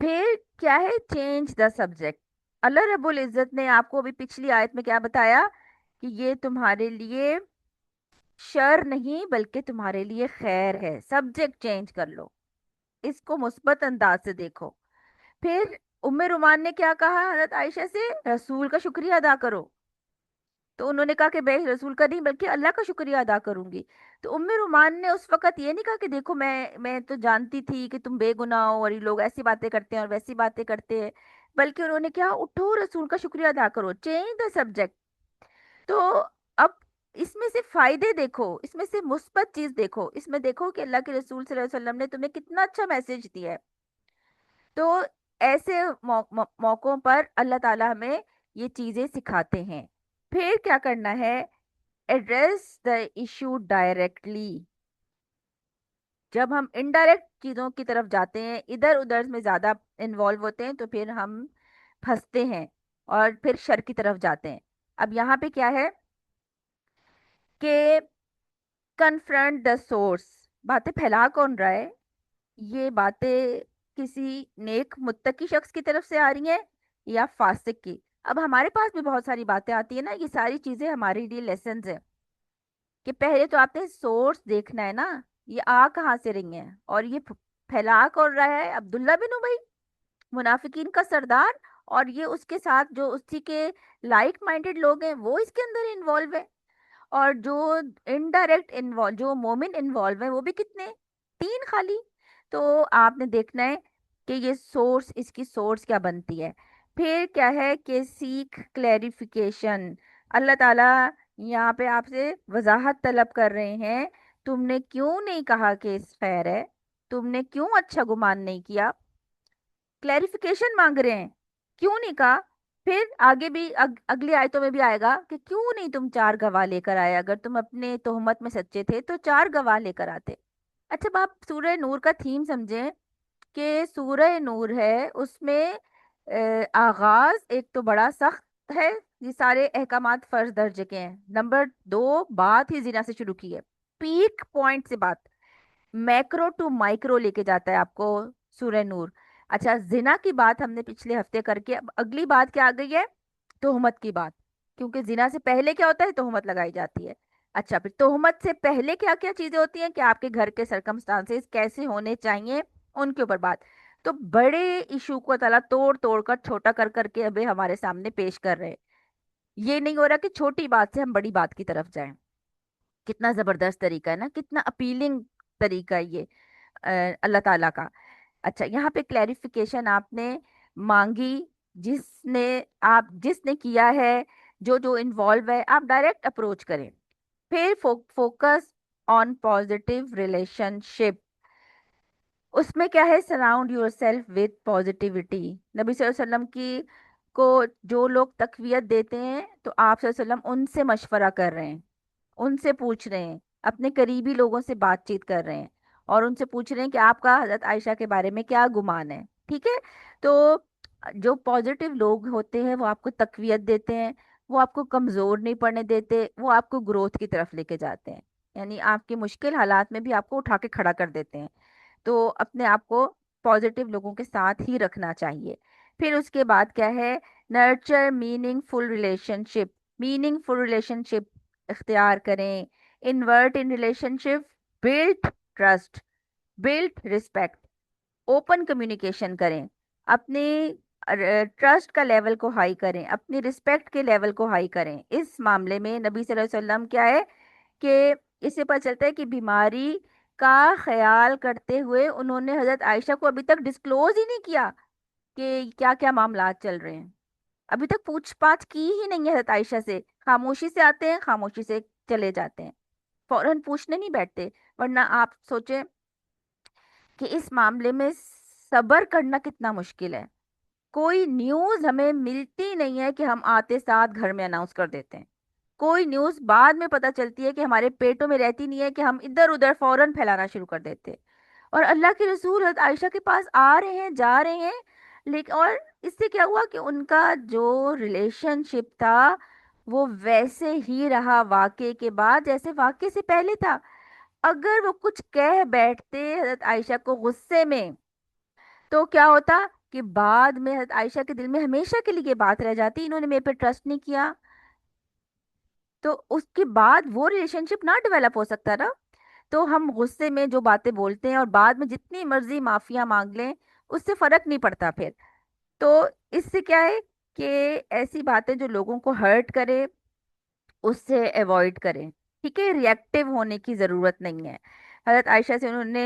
फिर क्या है, चेंज द सब्जेक्ट। अल्लाह रब्बुल इज्जत ने आपको अभी पिछली आयत में क्या बताया कि ये तुम्हारे लिए शर नहीं बल्कि तुम्हारे लिए खैर है। सब्जेक्ट चेंज कर लो, इसको मुस्बत अंदाज से देखो। फिर उम्मे रुमान ने क्या कहा हजरत आयशा से, रसूल का शुक्रिया अदा करो। तो उन्होंने कहा कि मैं रसूल का नहीं बल्कि अल्लाह का शुक्रिया अदा करूंगी। तो उम्मे रुमान ने उस वक्त ये नहीं कहा कि देखो मैं तो जानती थी कि तुम बेगुनाह हो और ये लोग ऐसी बातें करते हैं और वैसी बातें करते हैं, बल्कि उन्होंने क्या, उठो रसूल का शुक्रिया अदा करो, चेंज द सब्जेक्ट। तो अब इसमें से फायदे देखो, इसमें से मुस्बत चीज देखो, इसमें देखो कि अल्लाह के रसूल सल्लल्लाहु अलैहि वसल्लम ने तुम्हें कितना अच्छा मैसेज दिया है। तो ऐसे मौकों पर अल्लाह ताला हमें ये चीजें सिखाते हैं। फिर क्या करना है, एड्रेस द इशू डायरेक्टली। जब हम इनडायरेक्ट चीजों की तरफ जाते हैं, इधर उधर में ज्यादा इन्वॉल्व होते हैं, तो फिर हम फंसते हैं और फिर शर की तरफ जाते हैं। अब यहाँ पे क्या है कि कन्फ्रंट द सोर्स। बातें फैला कौन रहा है, ये बातें किसी नेक मुत्तकी शख्स की तरफ से आ रही हैं या फासिक की। अब हमारे पास भी बहुत सारी बातें आती है ना, ये सारी चीजें हमारे लिए लेसन है कि पहले तो आपने सोर्स देखना है ना, ये आ कहाँ से रही है और ये फैला कौन रहा है। अब्दुल्ला बिन उबई, मुनाफिकीन का सरदार, और ये उसके साथ जो उसी के लाइक माइंडेड लोग हैं वो इसके अंदर इन्वॉल्व है। और जो इनडायरेक्ट इन्वॉल्व, जो मोमिन इन्वॉल्व है वो भी कितने, तीन खाली। तो आपने देखना है कि ये सोर्स, इसकी सोर्स क्या बनती है। फिर क्या है कि सीख क्लैरिफिकेशन। अल्लाह ताला यहाँ पे आपसे वजाहत तलब कर रहे हैं, तुमने क्यों नहीं कहा कि इस खैर है, तुमने क्यों अच्छा गुमान नहीं किया, क्लैरिफिकेशन मांग रहे हैं, क्यों नहीं कहा। फिर आगे भी अगली आयतों में भी आएगा कि क्यों नहीं तुम चार गवाह लेकर आए, अगर तुम अपने तोहमत में सच्चे थे तो चार गवाह लेकर आते। अच्छा, अब आप सूरह नूर का थीम समझें कि सूरह नूर है, उसमें आगाज एक तो बड़ा सख्त है, ये सारे अहकामात फर्ज दर्जे के हैं। नंबर दो, बात ही जिना से शुरू की है, पीक पॉइंट से बात, मैक्रो टू माइक्रो लेके जाता है आपको सूरह नूर। अच्छा, जिना की बात हमने पिछले हफ्ते करके, अब अगली बात क्या आ गई है, तोहमत की बात। क्योंकि जिना से पहले क्या होता है, तोहमत लगाई जाती है। अच्छा, फिर तोहमत से पहले क्या क्या चीजें होती हैं कि आपके घर के सरकमस्टांसेस कैसे होने चाहिए, उनके ऊपर बात। तो बड़े इशू को ताला तोड़ तोड़ कर छोटा कर करके अभी हमारे सामने पेश कर रहे हैं। ये नहीं हो रहा कि छोटी बात से हम बड़ी बात की तरफ जाएं। कितना जबरदस्त तरीका है ना, कितना अपीलिंग तरीका है ये अल्लाह ताला का। अच्छा, यहाँ पे क्लैरिफिकेशन आपने मांगी, जिसने जिसने किया है, जो जो इन्वॉल्व है, आप डायरेक्ट अप्रोच करें। फिर फोकस ऑन पॉजिटिव रिलेशनशिप। उसमें क्या है, surround your self with positivity. नबी सल्लल्लाहु अलैहि वसल्लम की को जो लोग तकवीयत देते हैं, तो आप सल्लल्लाहु अलैहि वसल्लम उनसे मशवरा कर रहे हैं, उनसे पूछ रहे हैं, अपने करीबी लोगों से बातचीत कर रहे हैं, और उनसे पूछ रहे हैं कि आपका हजरत आयशा के बारे में क्या गुमान है। ठीक है। तो जो पॉजिटिव लोग होते हैं वो आपको तकवीयत देते हैं, वो आपको कमजोर नहीं पड़ने देते, वो आपको ग्रोथ की तरफ लेके जाते हैं, यानी आपके मुश्किल हालात में भी आपको उठा के खड़ा कर देते हैं। तो अपने आप को पॉजिटिव लोगों के साथ ही रखना चाहिए। फिर उसके बाद क्या है, nurture meaningful relationship. Meaningful relationship इख्तियार करें। Invert in relationship, build trust, build respect, open communication करें, अपने ट्रस्ट का लेवल को हाई करें, अपनी रिस्पेक्ट के लेवल को हाई करें। इस मामले में नबी सल्लल्लाहु अलैहि वसल्लम क्या है कि इससे पता चलता है कि बीमारी का ख्याल करते हुए उन्होंने हजरत आयशा को अभी तक डिस्क्लोज ही नहीं किया कि क्या क्या मामलात चल रहे हैं। अभी तक पूछ पाछ की ही नहीं है हजरत आयशा से। खामोशी से आते हैं, खामोशी से चले जाते हैं, फौरन पूछने नहीं बैठते। वरना आप सोचें कि इस मामले में सब्र करना कितना मुश्किल है। कोई न्यूज़ हमें मिलती नहीं है कि हम आते साथ घर में अनाउंस कर देते हैं। कोई न्यूज़ बाद में पता चलती है कि हमारे पेटों में रहती नहीं है, कि हम इधर उधर फौरन फैलाना शुरू कर देते हैं। और अल्लाह के रसूल हज़रत आयशा के पास आ रहे हैं, जा रहे हैं, लेकिन और इससे क्या हुआ कि उनका जो रिलेशनशिप था वो वैसे ही रहा वाक़े के बाद जैसे वाक़े से पहले था। अगर वो कुछ कह बैठते हज़रत आयशा को गुस्से में, तो क्या होता कि बाद में हज़रत आयशा के दिल में हमेशा के लिए ये बात रह जाती, इन्होंने मेरे पे ट्रस्ट नहीं किया। तो उसके बाद वो रिलेशनशिप ना डेवलप हो सकता ना। तो हम गुस्से में जो बातें बोलते हैं और बाद में जितनी मर्जी माफिया मांग लें, उससे फर्क नहीं पड़ता फिर। तो इससे क्या है कि ऐसी बातें जो लोगों को हर्ट करे उससे अवॉइड करें। ठीक है, रिएक्टिव होने की जरूरत नहीं है। हजरत आयशा से उन्होंने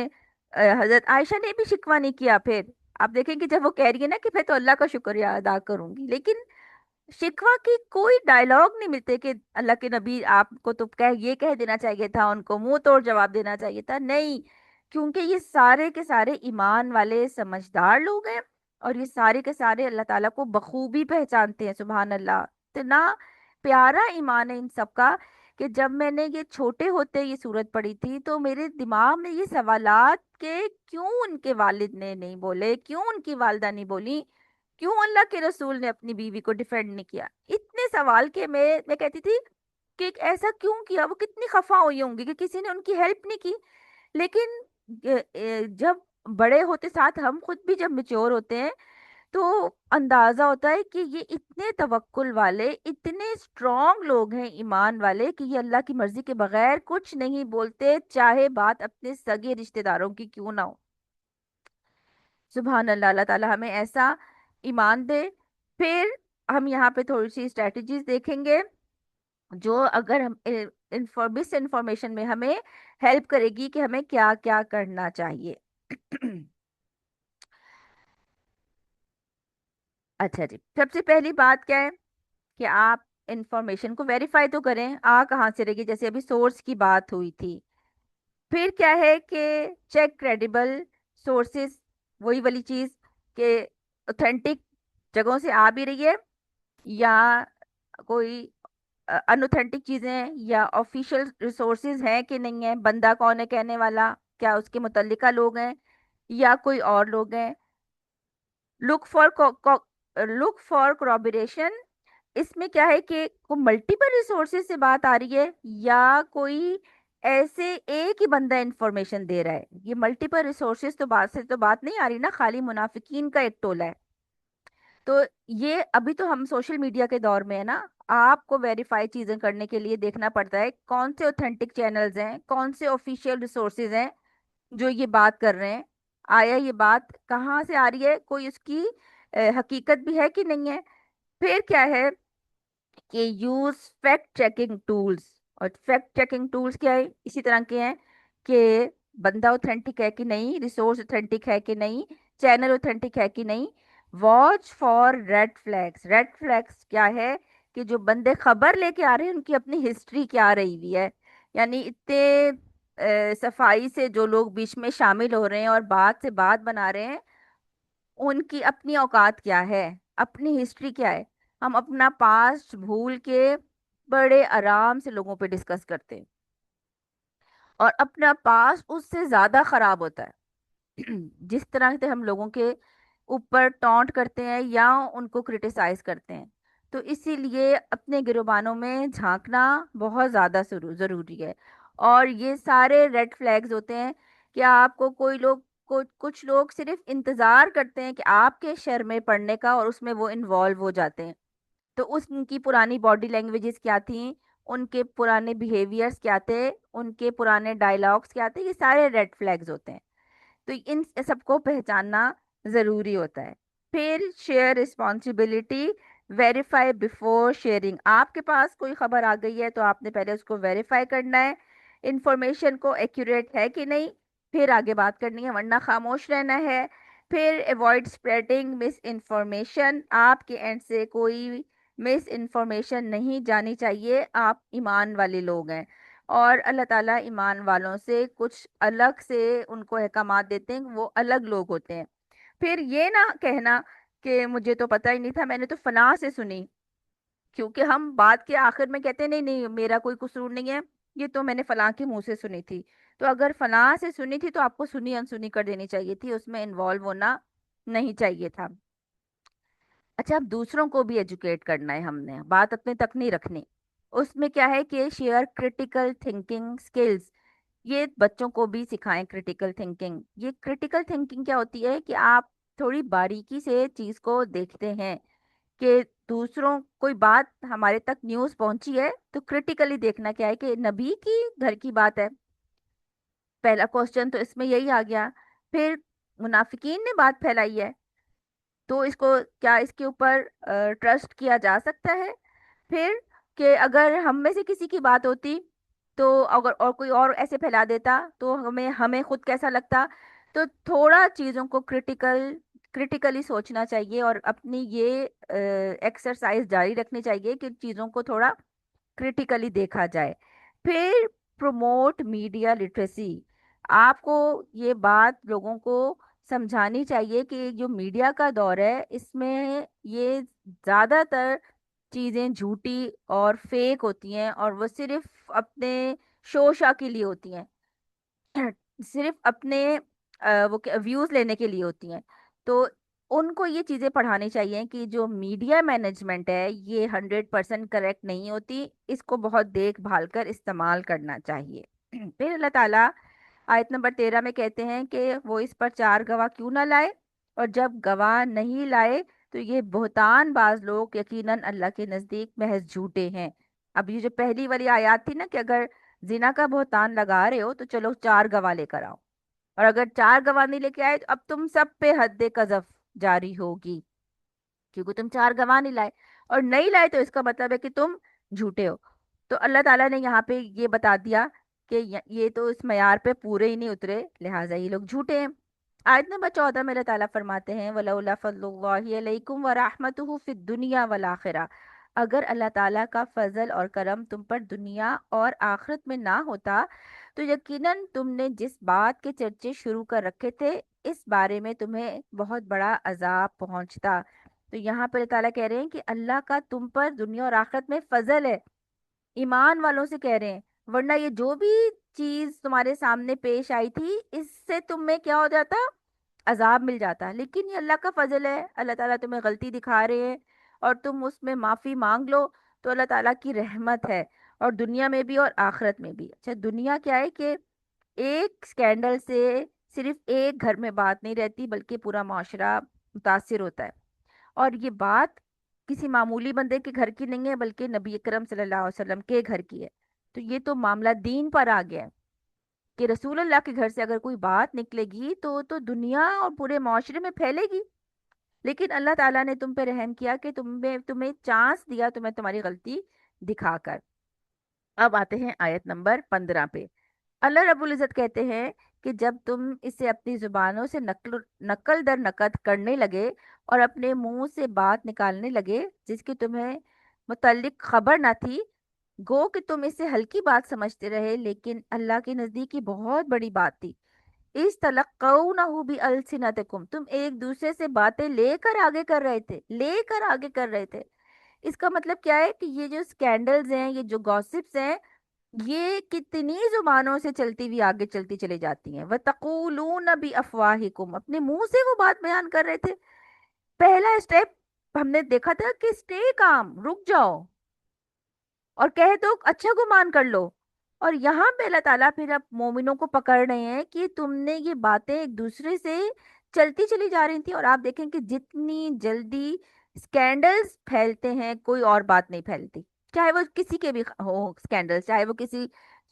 हजरत आयशा ने भी शिकवा नहीं किया। फिर आप देखें कि जब वो कह रही है ना कि मैं तो अल्लाह का शुक्रिया अदा करूंगी, लेकिन शिकवा की कोई डायलॉग नहीं मिलते कि अल्लाह के नबी आपको तो ये कह देना चाहिए था, उनको मुंह तोड़ जवाब देना चाहिए था। नहीं, क्योंकि ये सारे के सारे ईमान वाले समझदार लोग हैं, और ये सारे के सारे अल्लाह ताला को बखूबी पहचानते हैं। सुभान अल्लाह, इतना प्यारा ईमान है इन सबका कि जब मैंने ये छोटे होते ये सूरत पढ़ी थी तो मेरे दिमाग में ये सवालात के क्यों उनके वालिद ने नहीं बोले, क्यों उनकी वालदा नहीं बोली, क्यों अल्लाह के रसूल ने अपनी बीवी को डिफेंड नहीं किया, इतने सवाल के मैं कहती थी कि ऐसा क्यों किया। वो कितनी खफा हुई होंगी कि किसी ने उनकी हेल्प नहीं की। लेकिन जब बड़े होते साथ हम खुद भी जब मेच्योर होते हैं तो अंदाजा होता है कि ये इतने तवक्कुल वाले, इतने स्ट्रांग लोग हैं ईमान वाले, कि ये अल्लाह की मर्जी के बगैर कुछ नहीं बोलते, चाहे बात अपने सगे रिश्तेदारों की क्यों ना हो। सुभान अल्लाह, अल्लाह ताला हमें ऐसा ईमान दे। फिर हम यहाँ पे थोड़ी सी स्ट्रेटजीज देखेंगे जो अगर हम मिस इंफॉर्मेशन में हमें हेल्प करेगी कि हमें क्या क्या करना चाहिए। अच्छा जी, सबसे पहली बात क्या है कि आप इंफॉर्मेशन को वेरीफाई तो करें, आ कहाँ से रहेगी, जैसे अभी सोर्स की बात हुई थी। फिर क्या है कि चेक क्रेडिबल सोर्सेस, वही वाली चीज कि ऑथेंटिक जगहों से आ भी रही है या कोई अनऑथेंटिक चीजें हैं, या ऑफिशियल रिसोर्सेज हैं कि नहीं है, बंदा कौन है कहने वाला, क्या उसके मुतल्लिका लोग हैं या कोई और लोग हैं। Look for look for corroboration। इसमें क्या है कि को मल्टीपल रिसोर्सेज से बात आ रही है या कोई ऐसे एक ही बंदा इंफॉर्मेशन दे रहा है। ये मल्टीपल रिसोर्सेज तो बात से तो बात नहीं आ रही ना, खाली मुनाफिकीन का एक टोला है। तो ये अभी तो हम सोशल मीडिया के दौर में है ना, आपको वेरीफाई चीजें करने के लिए देखना पड़ता है कौन से ऑथेंटिक चैनल्स हैं, कौन से ऑफिशियल रिसोर्सेज हैं जो ये बात कर रहे हैं। आया ये बात कहाँ से आ रही है, कोई उसकी हकीकत भी है कि नहीं है। फिर क्या है कि यूज फैक्ट चेकिंग टूल्स। और फैक्ट चेकिंग टूल्स क्या है, इसी तरह के हैं कि बंदा ऑथेंटिक है कि नहीं, रिसोर्स ऑथेंटिक है कि नहीं, चैनल ऑथेंटिक है कि नहीं। Watch for red flags. Red flags क्या है कि जो बंदे खबर लेके आ रहे हैं उनकी अपनी हिस्ट्री क्या रही हुई है, यानी इतने صفائی سے جو لوگ بیچ میں شامل ہو رہے ہیں اور بات سے بات بنا رہے ہیں، ان کی اپنی اوقات کیا ہے، اپنی ہسٹری کیا ہے؟ ہم اپنا پاسٹ بھول کے بڑے آرام سے لوگوں پہ ڈسکس کرتے ہیں، اور اپنا پاسٹ اس سے زیادہ خراب ہوتا ہے جس طرح سے ہم لوگوں کے اوپر ٹونٹ کرتے ہیں یا ان کو کرٹیسائز کرتے ہیں۔ تو اسی لیے اپنے گروبانوں میں جھانکنا بہت زیادہ ضروری ہے۔ اور یہ سارے ریڈ فلیگز ہوتے ہیں کہ آپ کو کوئی لوگ کچھ لوگ صرف انتظار کرتے ہیں کہ آپ کے شر میں پڑنے کا، اور اس میں وہ انوالو ہو جاتے ہیں۔ تو اس ان کی پرانی باڈی لینگویجز کیا تھیں، ان کے پرانے بیہیویئرس کیا تھے، ان کے پرانے ڈائلاگس کیا تھے، یہ سارے ریڈ فلیگز ہوتے ہیں۔ تو ان سب کو پہچاننا ضروری ہوتا ہے۔ پھر share responsibility, verify before sharing. آپ کے پاس کوئی خبر آ گئی ہے تو آپ نے پہلے اس کو ویریفائی کرنا ہے، انفارمیشن کو ایکوریٹ ہے کہ نہیں، پھر آگے بات کرنی ہے، ورنہ خاموش رہنا ہے۔ پھر ایوائڈ اسپریڈنگ مس انفارمیشن، آپ کے اینڈ سے کوئی مس انفارمیشن نہیں جانی چاہیے۔ آپ ایمان والے لوگ ہیں، اور اللہ تعالیٰ ایمان والوں سے کچھ الگ سے ان کو احکامات دیتے ہیں، وہ الگ لوگ ہوتے ہیں۔ پھر یہ نہ کہنا کہ مجھے تو پتہ ہی نہیں تھا، میں نے تو فلاں سے سنی، کیونکہ ہم بات کے آخر میں کہتے ہیں نہیں نہیں میرا کوئی قصور نہیں ہے، یہ تو میں نے فلاں کے منہ سے سنی تھی۔ تو اگر فلاں سے سنی تھی تو آپ کو سنی انسنی کر دینی چاہیے تھی، اس میں انوالو ہونا نہیں چاہیے تھا۔ اچھا، اب دوسروں کو بھی ایجوکیٹ کرنا ہے، ہم نے بات اپنے تک نہیں رکھنی۔ اس میں کیا ہے کہ شیئر کریٹیکل تھنکنگ سکلز، یہ بچوں کو بھی سکھائیں کریٹیکل تھنکنگ۔ یہ کریٹیکل تھنکنگ کیا ہوتی ہے کہ آپ تھوڑی باریکی سے چیز کو دیکھتے ہیں، کہ دوسروں کوئی بات ہمارے تک نیوز پہنچی ہے تو کریٹیکلی دیکھنا کیا ہے کہ نبی کی گھر کی بات ہے، پہلا کوشچن تو اس میں یہی آ گیا۔ پھر منافقین نے بات پھیلائی ہے تو اس کو کیا اس کے اوپر ٹرسٹ کیا جا سکتا ہے؟ پھر کہ اگر ہم میں سے کسی کی بات ہوتی تو اگر اور کوئی اور ایسے پھیلا دیتا تو ہمیں خود کیسا لگتا؟ تو تھوڑا چیزوں کو کریٹیکلی سوچنا چاہیے، اور اپنی یہ ایکسرسائز جاری رکھنی چاہیے کہ چیزوں کو تھوڑا کریٹیکلی دیکھا جائے۔ پھر پروموٹ میڈیا لٹریسی، آپ کو یہ بات لوگوں کو سمجھانی چاہیے کہ جو میڈیا کا دور ہے اس میں یہ زیادہ تر چیزیں جھوٹی اور فیک ہوتی ہیں، اور وہ صرف اپنے شوشا کے لیے ہوتی ہیں، صرف اپنے وہ ویوز لینے کے لیے ہوتی ہیں۔ تو ان کو یہ چیزیں پڑھانی چاہیے کہ جو میڈیا مینجمنٹ ہے یہ 100% کریکٹ نہیں ہوتی، اس کو بہت دیکھ بھال کر استعمال کرنا چاہیے۔ پھر اللہ تعالیٰ آیت نمبر 13 میں کہتے ہیں کہ وہ اس پر 4 گواہ کیوں نہ لائے، اور جب گواہ نہیں لائے تو یہ بہتان باز لوگ یقیناً اللہ کے نزدیک محض جھوٹے ہیں۔ اب یہ جو پہلی والی آیات تھی نا کہ اگر زنا کا بہتان لگا رہے ہو تو چلو 4 گواہ لے کر آؤ، اور اگر 4 گواہ نہیں لے کے آئے تو اب تم سب پہ حد قذف جاری ہوگی، کیونکہ تم 4 گواہ نہیں لائے، اور نہیں لائے تو اس کا مطلب ہے کہ تم جھوٹے ہو۔ تو اللہ تعالیٰ نے یہاں پہ یہ بتا دیا کہ یہ تو اس معیار پہ پورے ہی نہیں اترے، لہٰذا یہ لوگ جھوٹے ہیں۔ آیت نمبر 14 میں اللہ تعالیٰ فرماتے ہیں وَلَوْلَا فَضْلُ اللَّهِ عَلَيْكُمْ وَرَحْمَتُهُ فِي الدُّنْيَا وَالْآخِرَةِ، اگر اللہ تعالیٰ کا فضل اور کرم تم پر دنیا اور آخرت میں نہ ہوتا تو یقیناً تم نے جس بات کے چرچے شروع کر رکھے تھے اس بارے میں تمہیں بہت بڑا عذاب پہنچتا۔ تو یہاں پر اللہ تعالیٰ کہہ رہے ہیں کہ اللہ کا تم پر دنیا اور آخرت میں فضل ہے، ایمان والوں سے کہہ رہے ہیں، ورنہ یہ جو بھی چیز تمہارے سامنے پیش آئی تھی اس سے تم میں کیا ہو جاتا؟ عذاب مل جاتا۔ لیکن یہ اللہ کا فضل ہے، اللہ تعالیٰ تمہیں غلطی دکھا رہے ہیں اور تم اس میں معافی مانگ لو تو اللہ تعالیٰ کی رحمت ہے، اور دنیا میں بھی اور آخرت میں بھی۔ اچھا، دنیا کیا ہے کہ ایک سکینڈل سے صرف ایک گھر میں بات نہیں رہتی بلکہ پورا معاشرہ متاثر ہوتا ہے، اور یہ بات کسی معمولی بندے کے گھر کی نہیں ہے بلکہ نبی اکرم صلی اللہ علیہ وسلم کے گھر کی ہے۔ تو یہ تو معاملہ دین پر آ گیا ہے کہ رسول اللہ کے گھر سے اگر کوئی بات نکلے گی تو دنیا اور پورے معاشرے میں پھیلے گی۔ لیکن اللہ تعالیٰ نے تم پہ رحم کیا کہ تمہیں چانس دیا تمہیں تمہاری غلطی دکھا کر۔ اب آتے ہیں آیت نمبر 15 پہ۔ اللہ رب العزت کہتے ہیں کہ جب تم اسے اپنی زبانوں سے نقل در نقد کرنے لگے اور اپنے منہ سے بات نکالنے لگے جس کی تمہیں متعلق خبر نہ تھی، गो कि तुम इसे हल्की बात समझते रहे, लेकिन अल्लाह के नजदीक ये बहुत बड़ी बात थी। इस तलक्कौनहु भी अलसिनतकुम, तुम एक दूसरे से बातें लेकर आगे कर रहे थे, लेकर आगे कर रहे थे। इसका मतलब क्या है कि ये जो स्कैंडल्स हैं, ये जो गॉसिप्स हैं, ये कितनी जुबानों से चलती हुई आगे चलती चली जाती हैं। व तकूलून भी अफवाहिकुम, अपने मुंह से वो बात बयान कर रहे थे। पहला स्टेप हमने देखा था कि स्टे काम, रुक जाओ और कहे तो अच्छा गुमान कर लो। और यहाँ पे अल्लाह ताला फिर अब मोमिनों को पकड़ रहे हैं कि तुमने ये बातें एक दूसरे से चलती चली जा रही थी। और आप देखें कि जितनी जल्दी स्कैंडल्स फैलते हैं, कोई और बात नहीं फैलती। चाहे वो किसी के भी हो स्कैंडल्स, चाहे वो किसी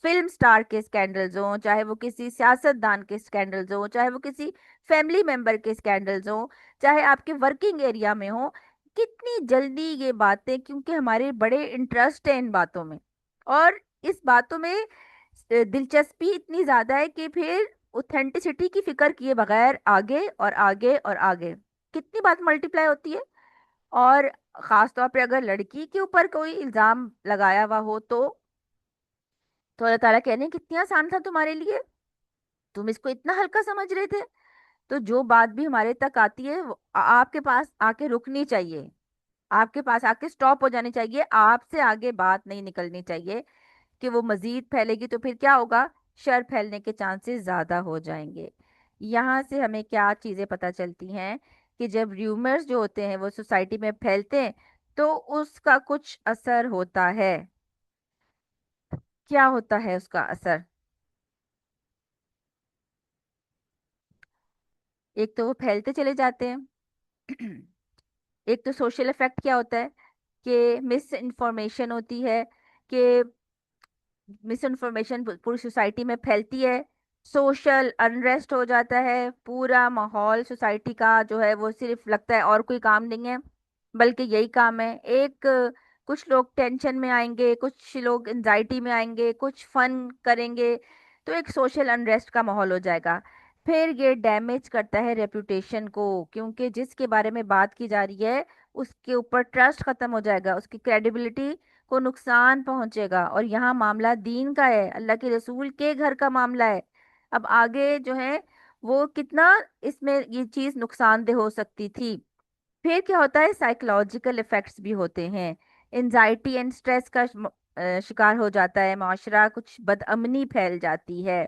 फिल्म स्टार के स्कैंडल्स हो, चाहे वो किसी सियासतदान के स्कैंडल्स हो, चाहे वो किसी फैमिली मेंबर के स्कैंडल्स हो, चाहे आपके वर्किंग एरिया में हो, कितनी जल्दी ये बातें, क्योंकि हमारे बड़े इंटरेस्ट है इन बातों में, और इस बातों में दिलचस्पी इतनी ज्यादा है कि फिर ऑथेंटिसिटी की फिक्र किए बगैर आगे और आगे और आगे कितनी बात मल्टीप्लाई होती है। और खास तौर पे अगर लड़की के ऊपर कोई इल्जाम लगाया हुआ हो तो अल्लाह ताला कहने हैं, कितना आसान था तुम्हारे लिए, तुम इसको इतना हल्का समझ रहे थे। तो जो बात भी हमारे तक आती है वो आपके पास आके रुकनी चाहिए, आपके पास आके स्टॉप हो जानी चाहिए, आपसे आगे बात नहीं निकलनी चाहिए। कि वो मजीद फैलेगी तो फिर क्या होगा, शर फैलने के चांसेस ज्यादा हो जाएंगे। यहाँ से हमें क्या चीजें पता चलती हैं कि जब र्यूमर्स जो होते हैं वो सोसाइटी में फैलते हैं तो उसका कुछ असर होता है। क्या होता है उसका असर? एक तो वो फैलते चले जाते हैं। एक तो सोशल इफेक्ट क्या होता है कि मिस इन्फॉर्मेशन होती है, कि मिस इन्फॉर्मेशन पूरी सोसाइटी में फैलती है, सोशल अनरेस्ट हो जाता है, पूरा माहौल सोसाइटी का जो है वो सिर्फ लगता है और कोई काम नहीं है बल्कि यही काम है। एक कुछ लोग टेंशन में आएंगे, कुछ लोग एंजाइटी में आएंगे, कुछ फन करेंगे, तो एक सोशल अनरेस्ट का माहौल हो जाएगा। फिर ये डैमेज करता है रेपुटेशन को, क्योंकि जिसके बारे में बात की जा रही है उसके ऊपर ट्रस्ट खत्म हो जाएगा, उसकी क्रेडिबिलिटी को नुकसान पहुंचेगा। और यहाँ मामला दीन का है, अल्लाह के रसूल के घर का मामला है। अब आगे जो है वो कितना इसमें ये चीज नुकसानदेह हो सकती थी। फिर क्या होता है, साइकोलॉजिकल इफेक्ट्स भी होते हैं। एनजाइटी एंड स्ट्रेस का शिकार हो जाता है माशरा, कुछ बदअमनी फैल जाती है।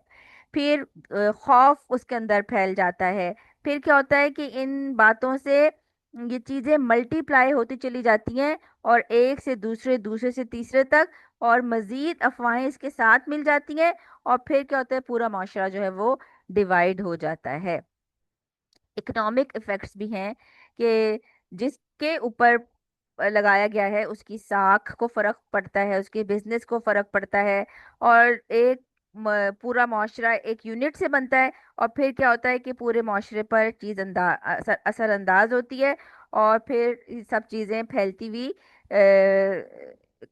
फिर खौफ उसके अंदर फैल जाता है। फिर क्या होता है कि इन बातों से ये चीजें मल्टीप्लाई होती चली जाती हैं, और एक से दूसरे, दूसरे से तीसरे तक, और मजीद अफवाहें इसके साथ मिल जाती हैं। और फिर क्या होता है, पूरा माशरा जो है वो डिवाइड हो जाता है। इकोनॉमिक इफेक्ट्स भी हैं कि जिसके ऊपर लगाया गया है उसकी साख को फर्क पड़ता है, उसके बिजनेस को फर्क पड़ता है। और एक पूरा माशरा एक यूनिट से बनता है। और फिर क्या होता है कि पूरे माशरे पर चीज असरअंदाज होती है। और फिर ये सब चीजें फैलती हुई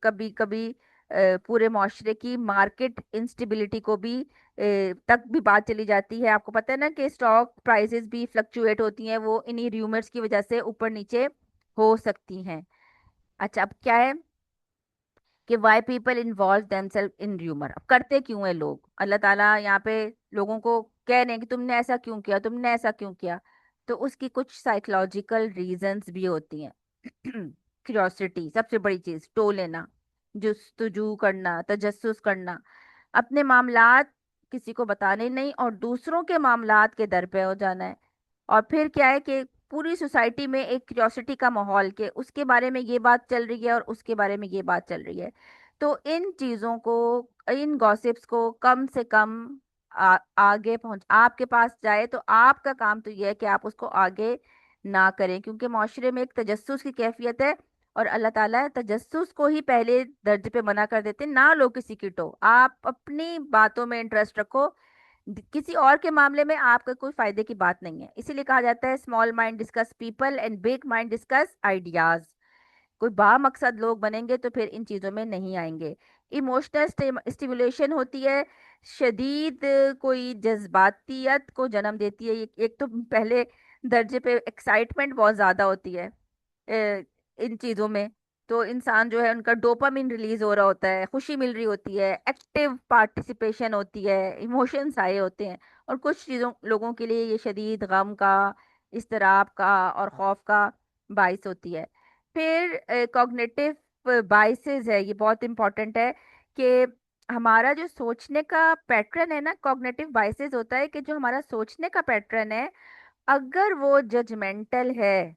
कभी कभी पूरे माशरे की मार्केट इंस्टेबिलिटी को भी तक भी बात चली जाती है। आपको पता है ना कि स्टॉक प्राइसेस भी फ्लक्चुएट होती हैं, वो इन्हीं र्यूमर्स की वजह से ऊपर नीचे हो सकती हैं। अच्छा, अब क्या है कि why people involve themselves in rumour, अब करते क्यों है लोग, अल्लाह ताला यहाँ पे लोगों को कह रहे हैं कि तुमने ऐसा क्यों किया, तुमने ऐसा क्यों किया। तो उसकी कुछ साइकोलॉजिकल रीजंस भी होती हैं। क्यूरियोसिटी सबसे बड़ी चीज, टो लेना, जुस्तजू करना, तजस्सुस करना, अपने मामलात किसी को बताने नहीं और दूसरों के मामलात के दर पे हो जाना है। और फिर क्या है कि पूरी सोसाइटी में एक क्यूरियोसिटी का माहौल, के उसके बारे में ये बात चल रही है और उसके बारे में ये बात चल रही है। तो इन चीजों को, इन गॉसिप्स को कम से कम आगे पहुंच आपके पास जाए तो आपका काम तो ये है कि आप उसको आगे ना करें, क्योंकि माशरे में एक तजस्सुस की कैफियत है। और अल्लाह ताला तजस्सुस को ही पहले दर्जे पे मना कर देते हैं, ना लो किसी की टो, आप अपनी बातों में इंटरेस्ट रखो, किसी और के मामले में आपका कोई फायदे की बात नहीं है। इसीलिए कहा जाता है small mind discuss people and big mind discuss ideas. कोई बामकसद लोग बनेंगे तो फिर इन चीजों में नहीं आएंगे। इमोशनल स्टिमुलेशन होती है, शदीद कोई जज्बातियत को जन्म देती है। एक तो पहले दर्जे पे एक्साइटमेंट बहुत ज्यादा होती है इन चीजों में। تو انسان جو ہے ان کا ڈوپامین ریلیز ہو رہا ہوتا ہے، خوشی مل رہی ہوتی ہے، ایکٹیو پارٹیسپیشن ہوتی ہے، ایموشنس آئے ہوتے ہیں، اور کچھ چیزوں لوگوں کے لیے یہ شدید غم کا، اضطراب کا اور خوف کا باعث ہوتی ہے۔ پھر کوگنیٹو بائسز ہے، یہ بہت امپورٹنٹ ہے کہ ہمارا جو سوچنے کا پیٹرن ہے نا، کوگنیٹو بائسز ہوتا ہے کہ جو ہمارا سوچنے کا پیٹرن ہے، اگر وہ ججمنٹل ہے،